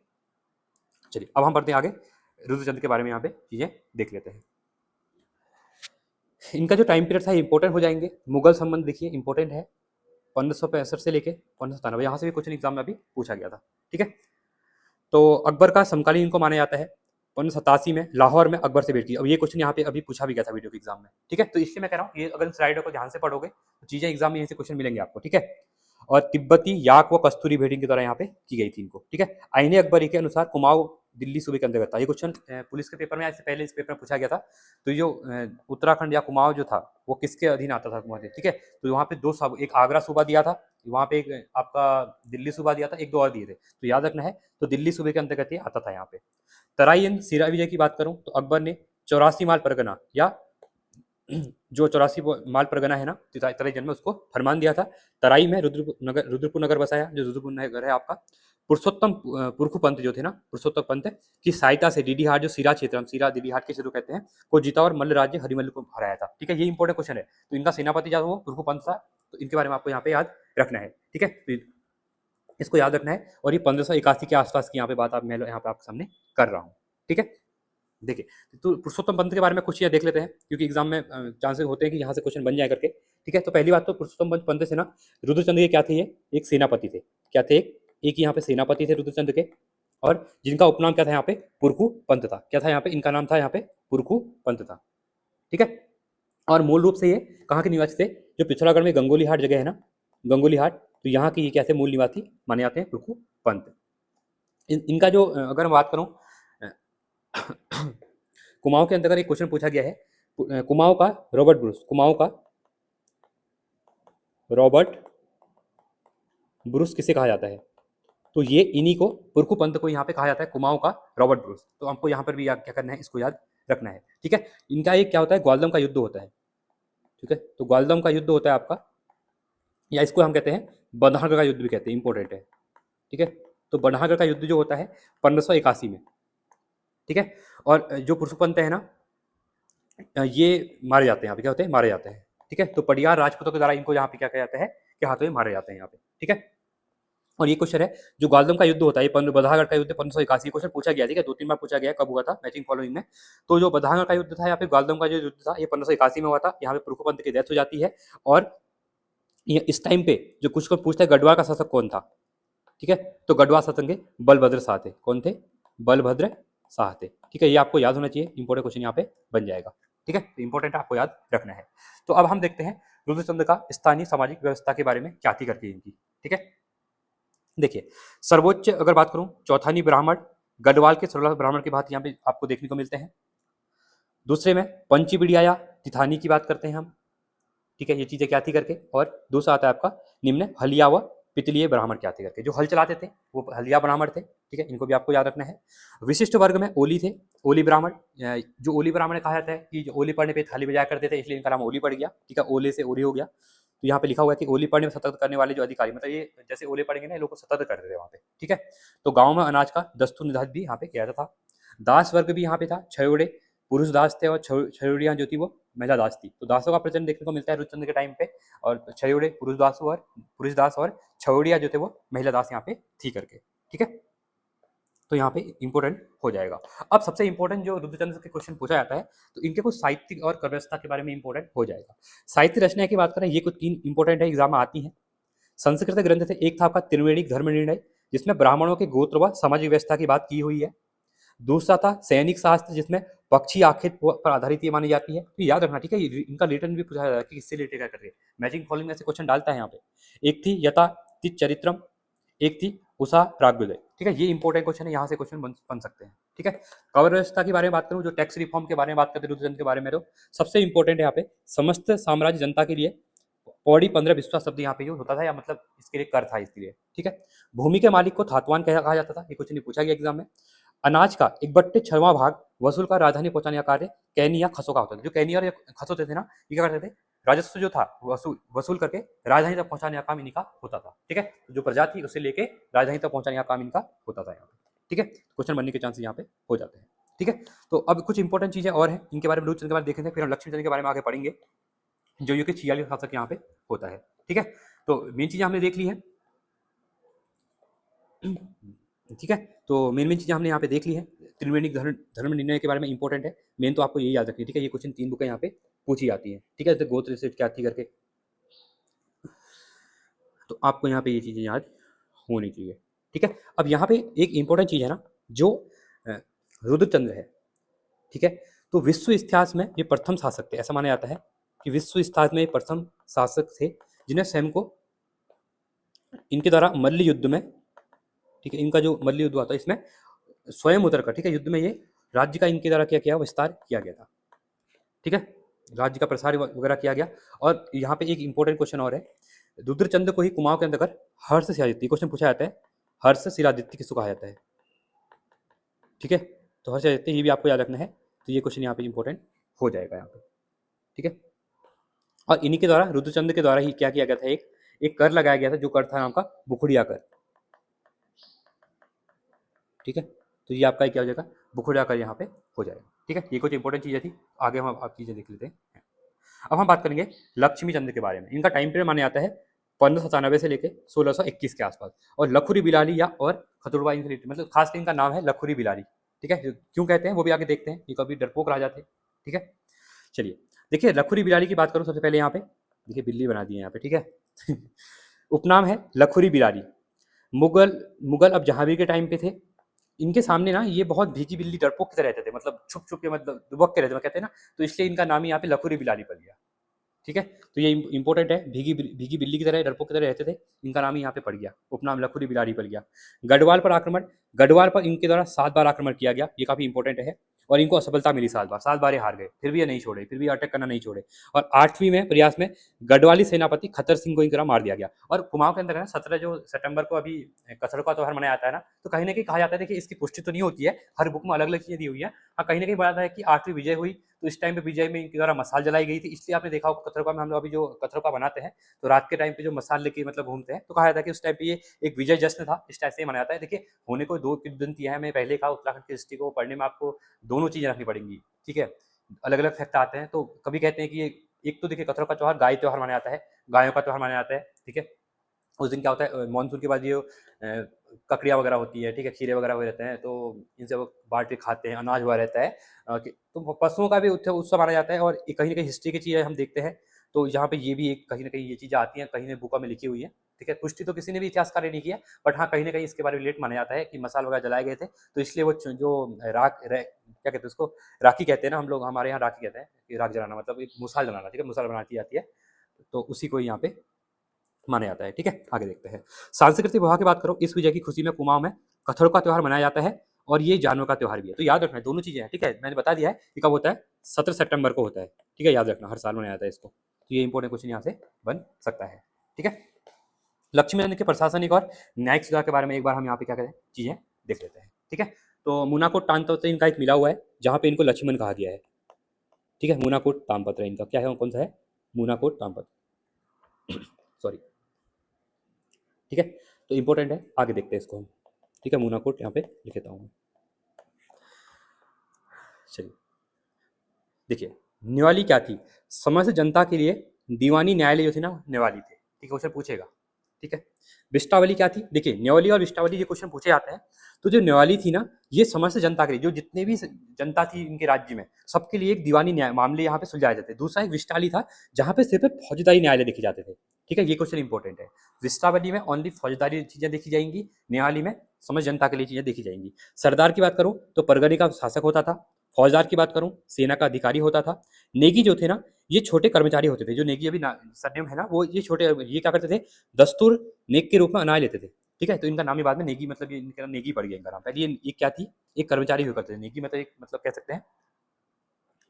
चलिए अब हम बढ़ते हैं आगे, रुद्रचंद्र के बारे में यहाँ पे चीजें देख लेते हैं। इनका जो टाइम पीरियड था इंपॉर्टेंट हो जाएंगे। मुगल संबंध देखिए इंपॉर्टेंट है, 1565 से लेके 1597, यहाँ से भी क्वेश्चन एग्जाम में अभी पूछा गया था। ठीक है, तो अकबर का समकालीन इनको माना जाता है। 1587 में लाहौर में अकबर से भेंट की। अब ये क्वेश्चन यहाँ पे अभी पूछा भी गया था वीडियो के एग्जाम में। ठीक है, तो इससे मैं कह रहा हूँ, ये अगर स्लाइडर को ध्यान से पढ़ोगे तो चीजें एग्जाम में यहीं से क्वेश्चन मिलेंगे आपको। ठीक है, और तिब्बती याक व कस्तूरी भेड़िंग की तरह यहाँ पे की गई थी इनको। ठीक है, आईने अकबरी के अनुसार कुमाऊं दिल्ली सूबे के अंतर्गत था। ये क्वेश्चन पुलिस के पेपर में इससे पहले इस पेपर में पूछा गया था। तो जो उत्तराखंड या कुमाऊं जो था वो किसके अधीन आता था कुमाऊं? ठीक है, तो वहाँ पे दो सूबा, एक आगरा सूबा दिया था, वहाँ पे एक आपका दिल्ली सूबा दिया था, एक दो और दिए थे, तो याद रखना है। तो दिल्ली सूबे के अंतर्गत ये आता था यहाँ पे। तराई एंड सिरा विजय की बात करूं तो अकबर ने 84 माल परगना, या जो 84 माल परगना है ना तराई जन्म में, उसको फरमान दिया था। तराई में रुद्रपुर नगर बसाया, जो रुद्रपुर नगर है आपका। पुरुषोत्तम पुरखू पंत जो थे ना, पुरुषोत्तम पंत की सहायता से डीडी हाट, जो सिरा क्षेत्र, हम सिरा डीडी हाट के क्षेत्र कहते हैं, को जीता और मल्ल राज्य हरिमल्ल को हराया था। ठीक है, ये इंपॉर्टेंट क्वेश्चन है। तो इनका सेनापति जो वो पुरखू पंत था, तो इनके बारे में आपको यहाँ पे याद रखना है। ठीक है, तो इसको याद रखना है। और ये 1581 के आसपास की यहाँ पे बात मैं यहाँ पे आपके सामने कर रहा हूँ। ठीक है, देखिए, तो पुरुषोत्तम पंत के बारे में कुछ चीजें देख लेते हैं, क्योंकि एग्जाम में चांसेस होते हैं कि यहाँ से क्वेश्चन बन जाए करके। ठीक है, तो पहली बात तो पुरुषोत्तम पंत से ना, रुद्रचंद्र के क्या थे, ये एक सेनापति थे। क्या थे? एक यहाँ पे सेनापति थे रुद्रचंद्र के, और जिनका उपनाम क्या था यहाँ पे? पुरखू पंत था। क्या था यहाँ पे? इनका नाम था यहाँ पे पुरखू पंत था। ठीक है, और मूल रूप से ये कहाँ के निवासी थे? जो पिथौरागढ़ में गंगोली हाट जगह है ना, गंगोली हाट, तो यहाँ के ये क्या थे? मूल निवासी माने जाते हैं पुरखू पंत। इनका जो अगर मैं बात करूँ, कुमाऊं के अंतर्गत एक क्वेश्चन पूछा गया है, कुमाऊं का रॉबर्ट ब्रूस, कुमाऊं का रॉबर्ट ब्रूस किसे कहा जाता है? तो ये इन्हीं को, पुरखू पंत को यहाँ पे कहा जाता है कुमाऊं का रॉबर्ट ब्रूस। तो हमको यहाँ पर भी याद क्या करना है, इसको याद रखना है। ठीक है, इनका एक क्या होता है, ग्वालदम का युद्ध होता है। ठीक है, तो ग्वालदम का युद्ध होता है आपका, या इसको हम कहते हैं बधागढ़ का युद्ध भी कहते हैं, इंपॉर्टेंट है। ठीक है, तो बधागढ़ का युद्ध जो होता है 1581 में। ठीक है, और जो पुरखू पंत है ना, ये मारे जाते हैं यहाँ पे, क्या होते हैं? मारे जाते हैं। ठीक है, तो पटियार राजपूतों के द्वारा इनको यहाँ पे क्या कहा जाता है, कि हाथों में मारे जाते हैं यहाँ पे। ठीक है, और ये क्वेश्चन है, जो ग्वालदम का युद्ध होता है, बधागढ़ का युद्ध 1581, क्वेश्चन पूछा गया। ठीक है, 2-3 बार पूछा गया, कब हुआ था, मैचिंग फॉलोइंग में। तो जो बधागढ़ का युद्ध था, यहाँ पे ग्वालदम का जो युद्ध था, ये 1581 में हुआ था। यहाँ पे पुरखू पंत की डेथ हो जाती है। और इस टाइम पे जो कुछ को पूछता है, गढ़वाल का शासक कौन था? ठीक है, तो गढ़वाल शासक के बलभद्र शाह थे। कौन थे? बलभद्र शाह थे। ठीक है, ये आपको याद होना चाहिए, इंपॉर्टेंट क्वेश्चन यहाँ पे बन जाएगा। ठीक है, तो इंपॉर्टेंट आपको याद रखना है। तो अब हम देखते हैं रुद्रचंद्र का स्थानीय सामाजिक व्यवस्था के बारे में क्या थी करके इनकी। ठीक है, देखिए, सर्वोच्च अगर बात करूं, चौथानी ब्राह्मण, गढ़वाल के 16 ब्राह्मण की बात यहाँ पे आपको देखने को मिलते हैं। दूसरे में पंची बिड़िया तिथानी की बात करते हैं हम। ठीक है, ये चीजें क्या थी करके। और दूसरा आता है आपका निम्न हलिया व पितलीय ब्राह्मण क्या थे करके, जो हल चलाते थे वो हलिया ब्राह्मण थे। ठीक है, इनको भी आपको याद रखना है। विशिष्ट वर्ग में ओली थे, ओली ब्राह्मण। जो ओली ब्राह्मण कहा जाता है कि जो ओली पढ़ने पे थाली बजाया करते थे, इसलिए इनका नाम ओली पड़ गया। ठीक है, ओले से ओली हो गया। तो यहाँ पे लिखा हुआ है कि ओली पढ़ने में सतर्क करने वाले जो अधिकारी, मतलब ये जैसे ओले पढ़ेंगे ना, ये लोग को सतर्क करते थे वहाँ पे। ठीक है, तो गाँव में अनाज का दस्तूर निर्धारित भी यहाँ पे किया जाता था। दास वर्ग भी यहाँ पे था, छयोड़े, पुरुष दास थे और छयोड़ियाँ जो थी वो महिला दास थी। तो दासों का प्रचलन देखने को मिलता है रुद्रचंद्र के टाइम पे, और छयोड़े पुरुष दास और छयोड़ियाँ जो थे वो महिला दास यहाँ पे थी करके, ठीक है। तो यहाँ पे इंपॉर्टेंट हो जाएगा। अब सबसे इंपॉर्टेंट जो रुद्रचंद्र के क्वेश्चन पूछा जाता है, तो इनके कुछ साहित्य और काव्य व्यवस्था के बारे में इंपॉर्टेंट हो जाएगा। साहित्य रचना की बात करें, ये कुछ 3 इंपॉर्टेंट है, एग्जाम में आती हैं। संस्कृत ग्रंथ थे, एक था आपका त्रिवेणी धर्म निर्णय, जिसमें ब्राह्मणों के गोत्र व सामाजिक व्यवस्था की बात की हुई है। दूसरा था सैनिक शास्त्र, जिसमें पक्षी आखेट पर आधारित ये मानी जाती है। तो याद रखना, ठीक है, इनका रिटर्न भी पूछा जाता है कि किससे रिलेटेड क्या कर रही है, मैचिंग फॉलोइंग में से क्वेश्चन डालता है यहाँ पे। एक थी यथातिथ चरित्रम, एक थी उषा रागुलय, ठीक है, ये इंपॉर्टेंट क्वेश्चन है, यहाँ से क्वेश्चन बन सकते हैं, ठीक है। कवर व्यवस्था के बारे में बात करूँ, जो टैक्स रिफॉर्म के बारे में बात करते हैं रुद्रचंद्र के बारे में, तो सबसे इंपॉर्टेंट है यहाँ पे समस्त साम्राज्य जनता के लिए, पौड़ी 15 विश्वास शब्द यहाँ पे यूज होता था, या मतलब इसके लिए कर था इसलिए, ठीक है। भूमि के मालिक को थातवान कहा जाता था, ये कुछ नहीं पूछा गया एग्जाम में। अनाज का एक बट्टे 6वां भाग वसूल का राजधानी पहुंचाने का कार्य कैनी या खसों का होता था। जो कैनी और खस होते थे ना, ये क्या करते थे, राजस्व जो था वसूल करके राजधानी तक पहुंचाने का काम इनका होता था, ठीक है। तो जो प्रजा थी उसे लेके राजधानी तक पहुंचाने का काम इनका होता था यहाँ पे, ठीक है। क्वेश्चन बनने के चांसेस यहाँ पे हो जाते हैं, ठीक है। तो अब कुछ इंपॉर्टेंट चीजें और हैं, इनके बारे में रुद्रचंद्र के बारे में देखेंगे, फिर हम लक्ष्मीचंद्र के बारे में आगे पढ़ेंगे, जो ये 46 शासक यहाँ पे होता है, ठीक है। तो मेन चीजें हमने देख ली है, ठीक है। तो मेन चीजें हमने यहाँ पे देख ली है। त्रिवेणी धर्म निर्णय के बारे में इंपॉर्टेंट है, मेन तो आपको यही याद रखनी है, ठीक है। ये क्वेश्चन 3 बुकें यहाँ पे पूछी जाती है, ठीक है, जैसे गोत्र से क्या थी करके, तो आपको यहाँ पे ये चीजें याद होनी चाहिए, ठीक है। अब यहाँ पे एक इंपॉर्टेंट चीज है ना, जो रुद्रचंद्र है, ठीक है। तो विश्व इतिहास में ये प्रथम शासक थे, ऐसा माना जाता है कि विश्व इतिहास में ये प्रथम शासक थे जिन्हें स्वयं को इनके द्वारा मल्ल युद्ध में, ठीक है, इनका जो मल्ल युद्ध हुआ था इसमें स्वयं उतर कर, ठीक है, युद्ध में ये राज्य का इनके द्वारा क्या किया, विस्तार किया गया था, ठीक है, राज्य का प्रसार वगैरह किया गया। और यहाँ पे एक इंपॉर्टेंट क्वेश्चन और है, रुद्रचंद्र को ही कुमाऊं के अंतर्गत हर्ष शिलादित्य क्वेश्चन पूछा जाता है, हर्ष शिलादित्य किसको कहा जाता है, ठीक है। तो हर्ष शिलादित्य ये भी आपको याद रखना है, तो ये क्वेश्चन यहाँ पे इंपॉर्टेंट हो जाएगा यहाँ पे, ठीक है। और इन्हीं के द्वारा, रुद्रचंद्र के द्वारा ही क्या किया गया था, एक कर लगाया गया था, जो कर था नाम का बुखुड़िया कर, ठीक है। तो ये आपका क्या हो जाएगा, बुखुड़िया कर यहाँ पे हो जाएगा, ठीक है। ये कुछ इंपॉर्टेंट चीजें थी, आगे हम आप चीजें देख लेते हैं। अब हम बात करेंगे लक्ष्मी चंद्र के बारे में। इनका टाइम पीरियड माना जाता है 1597 से लेकर 1621 के आसपास, और लखुरी बिलारी या और खतुरबा इनसे related, मतलब खास कर इनका नाम है लखुरी बिलारी, ठीक है। क्यों कहते हैं वो भी आगे देखते हैं, ये कभी डरपोक राजा थे, ठीक है। चलिए देखिए, लखुरी बिलारी की बात करूँ सबसे पहले, यहाँ पे देखिए बिल्ली बना दी है यहाँ पे, ठीक है। उपनाम है लखुरी बिलारी। मुगल मुगल अब जहांगीर के टाइम पे थे, इनके सामने ना ये बहुत भीगी बिल्ली डरपोक की तरह रहते थे, मतलब छुप छुप के, मतलब दुबक के रहते कहते हैं ना, तो इसलिए इनका नाम ही यहाँ पे लखुरी बिलारी पड़ गया, ठीक है। तो ये इंपॉर्टेंट है, भीगी बिल्ली की तरह, डरपोक की तरह रहते थे, इनका नाम ही यहाँ पे पड़ गया, उपनाम लखुरी बिलारी पड़ गया। गढ़वाल पर आक्रमण, गढ़वाल पर इनके द्वारा 7 बार आक्रमण किया गया, ये काफी इंपॉर्टेंट है, और इनको असफलता मिली 7 बार ये हार गए, फिर भी ये नहीं छोड़े, फिर भी अटैक करना नहीं छोड़े। और 8वीं में प्रयास में गढ़वाली सेनापति खतर सिंह को इनके द्वारा मार दिया गया। और कुमाऊं के अंदर है ना, 17 जो सितंबर को अभी कसर का त्यौहार मनाया जाता है ना, तो कहीं ना कहीं कहा जाता है, देखिए इसकी पुष्टि तो नहीं होती है, हर बुक में अलग अलग चीजें दी हुई है, हाँ कहीं ना कहीं बताया है कि 8वीं विजय हुई, तो इस टाइम पे विजय में इनके द्वारा मसाल जलाई गई थी, इसलिए आपने देखा होगा कथरका में हम लोग अभी जो कथरका बनाते हैं, तो रात के टाइम पे जो मसाल लेके मतलब घूमते हैं, तो कहा जाता है कि उस टाइम पे ये एक विजय जश्न था, इस टाइप से मनाया जाता है। देखिए होने को दो किंवदंती है, मैं पहले कहा उत्तराखंड की हिस्ट्री को पढ़ने में आपको दोनों चीजें रखनी पड़ेंगी, ठीक है। अलग अलग फैक्ट आते हैं, तो कभी कहते हैं कि ये एक तो देखिए कथरका त्योहार गाय त्योहार माना जाता है, गायों का त्योहार माना जाता है, ठीक है। उस दिन क्या होता है, मानसून के बाद ये ककड़िया वगैरह होती है, ठीक है, खीरे वगैरह हुए रहते हैं, तो इनसे वो बांट के खाते हैं, अनाज हुआ रहता है, तो पशुओं का भी उत्सव माना जाता है। और कहीं ना कहीं हिस्ट्री की चीज़ें हम देखते हैं, तो यहाँ पे ये भी एक कहीं ना कहीं ये चीज़ें आती हैं, कहीं ने बुका में लिखी हुई है, ठीक है। पुष्टि तो किसी ने भी इतिहासकार ने नहीं किया, बट हाँ कहीं ना कहीं इसके बारे में रिलेट माना जाता है कि मसाल वगैरह जलाए गए थे, तो इसलिए वो जो क्या कहते हैं उसको, राखी कहते हैं ना, हम लोग हमारे यहाँ राखी कहते हैं, कि राख जलाना मतलब एक मुसाल जलाना, ठीक है, मुसाल बनाती जाती है, तो उसी को यहाँ पे माना जाता है, ठीक है। आगे देखते हैं, सांस्कृतिक विवाह की बात करो, इस विजय की खुशी में कुमाऊं में कथरों का त्यौहार मनाया जाता है, और ये जानवर का त्यौहार भी है, तो याद रखना है दोनों चीजें हैं, ठीक है। मैंने बता दिया है कि कब होता है, 17 सितंबर को होता है, ठीक है, याद रखना हर साल मनाया जाता है इसको, तो ये इंपॉर्टेंट क्वेश्चन यहाँ से बन सकता है, ठीक है। लक्ष्मीनंद के प्रशासनिक और न्यायिक सुधार के बारे में एक बार हम यहाँ पे क्या करें, चीजें देख लेते हैं, ठीक है। तो मुनाकोट तानपत्र इनका एक मिला हुआ है, जहाँ पे इनको लक्ष्मण कहा गया है, ठीक है। मुनाकोट तामपत्र इनका क्या है, कौन सा है, मुनाकोट तामपत्र, सॉरी, ठीक है। तो इंपॉर्टेंट है, आगे देखते हैं इसको हम, ठीक है। मुनाकोट यहाँ पे लिख देता हूँ, चलिए देखिए न्यायालय क्या थी, समस्त जनता के लिए दीवानी न्यायालय जो थी ना न्यायालय थे, ठीक है, क्वेश्चन पूछेगा, ठीक है। विष्टावली क्या थी, देखिए न्यायालय और विष्टावली ये क्वेश्चन पूछे जाते हैं। तो जो न्यायालय थी ना, ये समस्त जनता के लिए, जो जितने भी जनता थी इनके राज्य में, सबके लिए एक दीवानी न्याय मामले यहाँ पे सुलझाए जाते थे। दूसरा एक विष्टाली था, जहाँ पे सिर्फ फौजदारी न्यायालय देखे जाते थे, ठीक है, ये क्वेश्चन इंपॉर्टेंट है। विष्टावली में ओनली फौजदारी चीजें देखी जाएंगी, न्यायालय में समस्त जनता के लिए चीजें देखी जाएंगी। सरदार की बात करूं तो परगने का शासक होता था। फौजदार की बात करूं सेना का अधिकारी होता था। नेगी जो थे ना, ये छोटे कर्मचारी होते थे। जो नेगी अभी सरनेम है ना, वो ये छोटे, ये क्या करते थे, दस्तूर नेक के रूप में अनाज लेते थे, ठीक है। तो इनका नाम ही बाद में नेगी, मतलब ये इनका नेगी पड़ गया इनका नाम। पहले ये क्या थी, एक कर्मचारी हुआ करते थे। नेगी मतलब एक, मतलब कह सकते हैं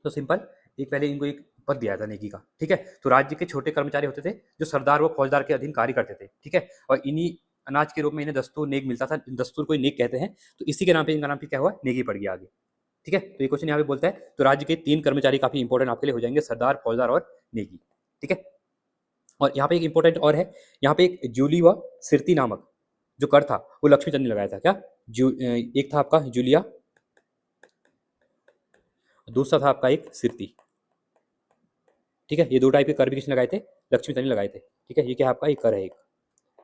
तो सिंपल, एक पहले इनको एक पद दिया था नेगी का, ठीक है। तो राज्य के छोटे कर्मचारी होते थे जो सरदार व फौजदार के अधीन कार्य करते थे, ठीक है। और इन्हीं अनाज के रूप में इन्हें दस्तूर नेक मिलता था। दस्तूर को नेक कहते हैं, तो इसी के नाम पे इनका नाम पे क्या हुआ, नेगी पड़ गया आगे, ठीक है। तो ये क्वेश्चन यहाँ पे बोलता है, तो राज्य के 3 कर्मचारी काफी इंपॉर्टेंट आपके लिए हो जाएंगे, सरदार, फौजदार और नेगी, ठीक है। और यहाँ पे एक इंपॉर्टेंट और है, यहाँ पे एक जूली व सिरती नामक जो कर था वो लक्ष्मीचंद ने लगाया था। क्या एक था आपका जूलिया, दूसरा था आपका एक सिरती, ठीक है। ये 2 टाइप के कर भी किसने लगाए थे, लक्ष्मीचंद ने लगाए थे, ठीक है। ये क्या है आपका एक कर है एक,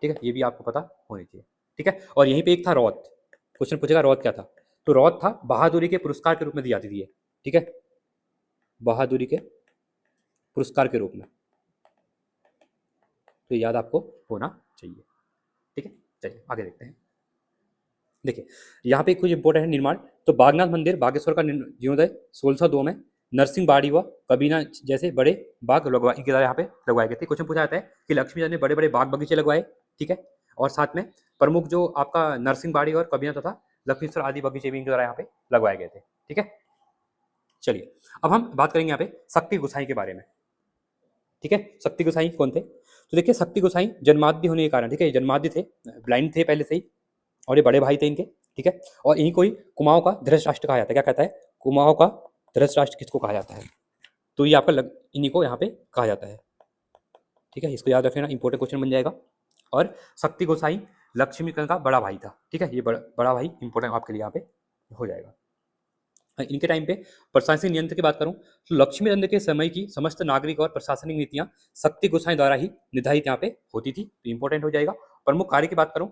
ठीक है, ये भी आपको पता होनी चाहिए, ठीक है। और यहीं पे एक था रौत, क्वेश्चन पूछेगा रौत क्या था, तो रौत था बहादुरी के पुरस्कार के रूप में दी जाती थी ये, ठीक है, बहादुरी के पुरस्कार के रूप में, तो याद आपको होना चाहिए, ठीक है। चलिए आगे देखते हैं। देखिए यहाँ पे कुछ इंपॉर्टेंट है निर्माण, तो बागनाथ मंदिर बागेश्वर का जीर्णोदय 1602 में नरसिंह बाड़ी व कबीना जैसे बड़े बाग लगवाए, इनके द्वारा यहाँ पे लगवाए गए थे। क्वेश्चन पूछा जाता है कि लक्ष्मीचंद ने बड़े बड़े बाग बगीचे लगवाए, ठीक है, और साथ में प्रमुख जो आपका नरसिंह बाड़ी और कबीना तथा लक्ष्मीश्वर आदि बगीचे भी इनके द्वारा यहाँ पे लगवाए गए थे, ठीक है। चलिए अब हम बात करेंगे यहाँ पे शक्ति गोसाई के बारे में, ठीक है। शक्ति गोसाई कौन थे, तो देखिए शक्ति गोसाई जन्माद्य होने के कारण, ठीक है, जन्माद्य थे, ब्लाइंड थे पहले से ही, और ये बड़े भाई थे इनके, ठीक है। और इन्हीं को ही कुमाऊं का धृतराष्ट्र कहा जाता है। क्या कहता है, कुमाऊं का धृतराष्ट्र किसको कहा जाता है, तो ये आपका इन्हीं को यहाँ पे कहा जाता है, ठीक है। इसको याद रख लेना, इंपॉर्टेंट क्वेश्चन बन जाएगा। और शक्ति गोसाई लक्ष्मीकांत का बड़ा भाई था, ठीक है, ये बड़ा भाई इंपॉर्टेंट आपके लिए यहाँ पे हो जाएगा। इनके टाइम पे प्रशासनिक नियंत्रण की बात करूं तो लक्ष्मीचंद्र के समय की समस्त नागरिक और प्रशासनिक नीतियां शक्ति गोसाई द्वारा ही निर्धारित यहाँ पे होती थी, तो इंपॉर्टेंट हो जाएगा। प्रमुख कार्य की बात करूं,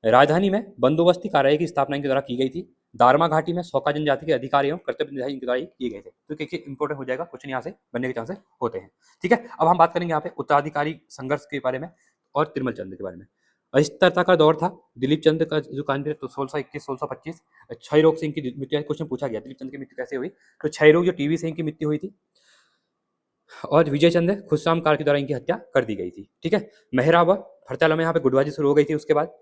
राजधानी में बंदोबस्ती कार्यालय की स्थापना इनके द्वारा की गई थी। दारमा घाटी में सौका जनजाति के अधिकारी एवं कर्तव्य निर्वाही इनके द्वारा ही किए गए थे, तो देखिए इंपॉर्टेंट हो जाएगा, क्वेश्चन यहाँ से बनने के चांसेस होते हैं, ठीक है। अब हम बात करेंगे यहाँ पे उत्तराधिकारी संघर्ष के बारे में और तिरमल चंद्र के बारे में। अस्थिरता का दौर था, दिलीप चंद्र का जो कांड तो 1621 1625 क्षय रोग से इनकी मृत्यु, क्वेश्चन पूछा गया दिलीप चंद्र की मृत्यु कैसे हुई, तो क्षय रोग जो टीबी से इनकी मृत्यु हुई थी। और विजय चंद्र खुदशाम कार के द्वारा इनकी हत्या कर दी गई थी, ठीक है। मेहरा व फरताला में यहाँ पे गुटबाजी शुरू हो गई थी। उसके बाद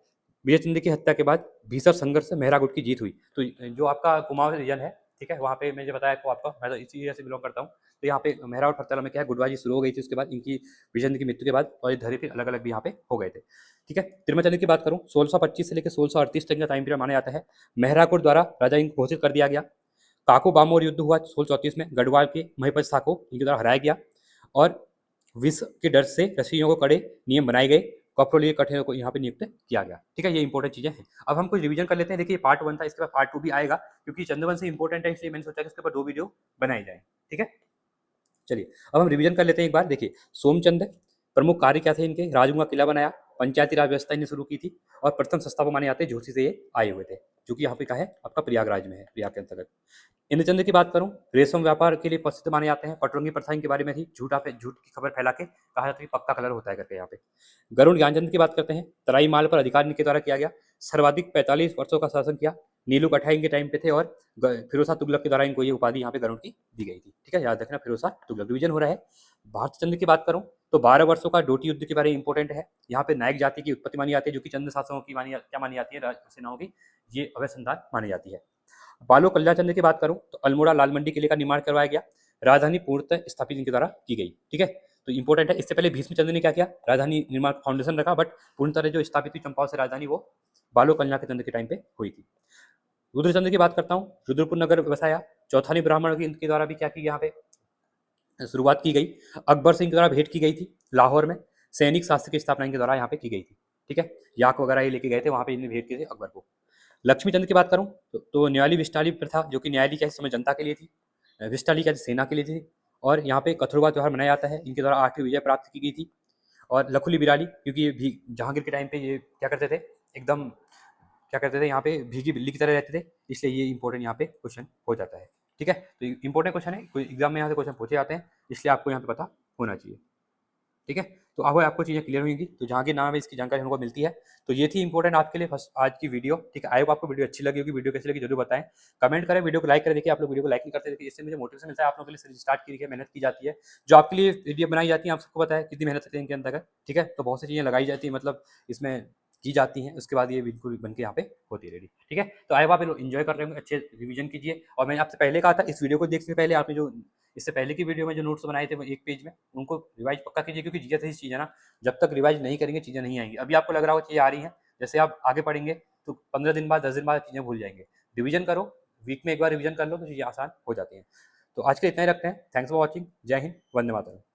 विजय चंद्र की हत्या के बाद भीषण संघर्ष से मेहरा गुट की जीत हुई। तो जो आपका कुमाऊं रीजन है, ठीक है, वहाँ पे मैंने बताया आपको, आपका मैं तो इसी एरिया से बिलोंग करता हूँ, तो यहाँ पे मेहरा और फरताला में क्या है, गुटबाजी शुरू हो गई थी। उसके बाद इनकी विजय चंद्र की मृत्यु के बाद और ये धरे फिर अलग अलग भी यहाँ पे हो गए थे, ठीक है। तिरुमल की बात करूँ 1625 से लेकर 1638 तक का टाइम पीरियड माना जाता है। मेहराकोट द्वारा राजा इनको घोषित कर दिया गया। काको बामोर युद्ध हुआ 1634 में, गढ़वाल के महिपत शाह को इनके द्वारा हराया गया। और विष के डर से रसियों को कड़े नियम बनाए गए, कॉप्रोलिय कठिनों को यहाँ पे नियुक्त किया गया, ठीक है। ये इंपॉर्टेंट चीजें हैं। अब हम कुछ रिवीजन कर लेते हैं। देखिए पार्ट 1 था, इसके बाद पार्ट 2 भी आएगा, क्योंकि चंद्रवंशी इंपॉर्टेंट है, इसलिए मैंने सोचा कि इसके ऊपर 2 वीडियो बनाई जाए, ठीक है। चलिए अब हम रिवीजन कर लेते हैं एक बार। देखिए सोमचंद प्रमुख कार्य क्या थे इनके, राजगुआ किला बनाया, पंचायती राज व्यवस्था इन्हें शुरू की थी, और प्रथम संस्थापक माने जाते हैं झूसी से ये आए हुए थे, जो कि यहाँ पे कहा है आपका प्रयागराज में है, प्रयाग के अंतर्गत। इंद्रचंद्र की बात करूं, रेशम व्यापार के लिए प्रसिद्ध माने जाते हैं। पटरंगी प्रथा इनके बारे में थी, झूठ की खबर फैला के कहा जाता है कि पक्का कलर होता है करके यहाँ पे। गरुड़ ज्ञानचंद्र की बात करते हैं, तराई माल पर अधिकार इनके द्वारा किया गया, सर्वाधिक 45 वर्षों का शासन किया। नीलू कठाई इनके टाइम पे थे, और फिरोजा तुगलक के द्वारा इनको ये उपाधि यहाँ पे गरुड़ की दी गई थी, ठीक है, याद रखना फिरोजा तुगलक। डिवीजन हो रहा है। भारत चंद्र की बात करूं तो 12 वर्षों का डोटी युद्ध के बारे में इंपॉर्टेंट है। यहाँ पे नायक जाति की उत्पत्ति मानी जाती है, जो कि चंद्र शासकों की क्या मानी जाती है, सेनाओं की ये अवैध संतान मानी जाती है। बालो कल्याण चंद्र की बात करूं तो अल्मोड़ा लाल मंडी किले का निर्माण करवाया गया, राजधानी पूर्णतः स्थापित इनके द्वारा की गई, ठीक है। तो इंपॉर्टेंट है। इससे पहले भीष्म चंद्र ने क्या किया, राजधानी निर्माण फाउंडेशन रखा, बट पूर्ण तरह जो स्थापित हुई चंपावत से राजधानी, वो बालो कल्याण के चंद्र के टाइम पे हुई थी। रुद्रचंद्र की बात करता हूँ, रुद्रपुर नगर बसाया, चौथानी ब्राह्मण की इनके द्वारा भी क्या की यहाँ पे शुरुआत की गई। अकबर से इनके द्वारा भेंट की गई थी लाहौर में, सैनिक शास्त्र की स्थापना इनके द्वारा यहाँ पे की गई थी, ठीक है। याक वगैरह ये लेके गए थे, वहां पे इन्हें भेंट की थी अकबर को। लक्ष्मीचंद की बात करूं तो न्यायालय विस्टाली प्रथा, जो कि न्यायालय क्या इस समय जनता के लिए थी। विस्टाली का सेना के लिए थी। और यहाँ पे कथरुआ त्यौहार मनाया जाता है, इनके द्वारा 8वीं विजय प्राप्त की गई थी। और लखुली बिराली, क्योंकि ये भी जहांगीर के टाइम पे ये क्या करते थे, एकदम क्या करते थे, यहाँ पे भीगी बिल्ली की तरह रहते थे, इसलिए ये इंपॉर्टेंट यहाँ पे क्वेश्चन हो जाता है। ठीक है, तो इंपॉर्टेंट क्वेश्चन है, कोई एग्जाम में यहाँ से क्वेश्चन पूछे जाते हैं, इसलिए आपको यहाँ पे पता होना चाहिए। ठीक है, तो अब आपको चीज़ें क्लियर होंगी, तो जहांगीर नाम है इसकी जानकारी हमको मिलती है। तो ये थी इंपॉर्टेंट आपके लिए फर्स्ट आज की वीडियो। ठीक है, आई होप आपको वीडियो अच्छी लगी होगी। वीडियो कैसी लगी जरूर बताएं, कमेंट करें, वीडियो को लाइक करें। देखिए आप लोग वीडियो को लाइक नहीं करते, देखिए इससे मुझे मोटिवेशन मिलता है, आप लोगों के लिए स्टार्ट की मेहनत की जाती है, जो आपके लिए वीडियो बनाई जाती है, आप सबको पता है कितनी मेहनत करते हैं इनके अंतर्गत। ठीक है, तो बहुत सी चीज़ें लगाई जाती है, मतलब इसमें की जाती हैं, उसके बाद ये बिल्कुल बन के यहाँ पे होती है रेडी। ठीक है, तो आई होप आप लोग एंजॉय कर रहे होंगे, अच्छे रिवीजन कीजिए। और मैंने आपसे पहले कहा था, इस वीडियो को देखने से पहले आपने जो इससे पहले की वीडियो में जो नोट्स बनाए थे वो एक पेज में, उनको रिवाइज पक्का कीजिए, क्योंकि जीएस ऐसी चीज़ है ना, जब तक रिवाइज नहीं करेंगे चीज़ें नहीं आएंगी। अभी आपको लग रहा हो चीज़ें आ रही हैं, जैसे आप आगे पढ़ेंगे तो 15 दिन बाद 10 दिन बाद चीज़ें भूल जाएंगे। रिवीजन करो, वीक में एक बार रिवीजन कर लो तो चीज़ें आसान हो जाती हैं। तो आज के इतना ही रखते हैं। Thanks for watching. जय हिंद, वंदे मातरम।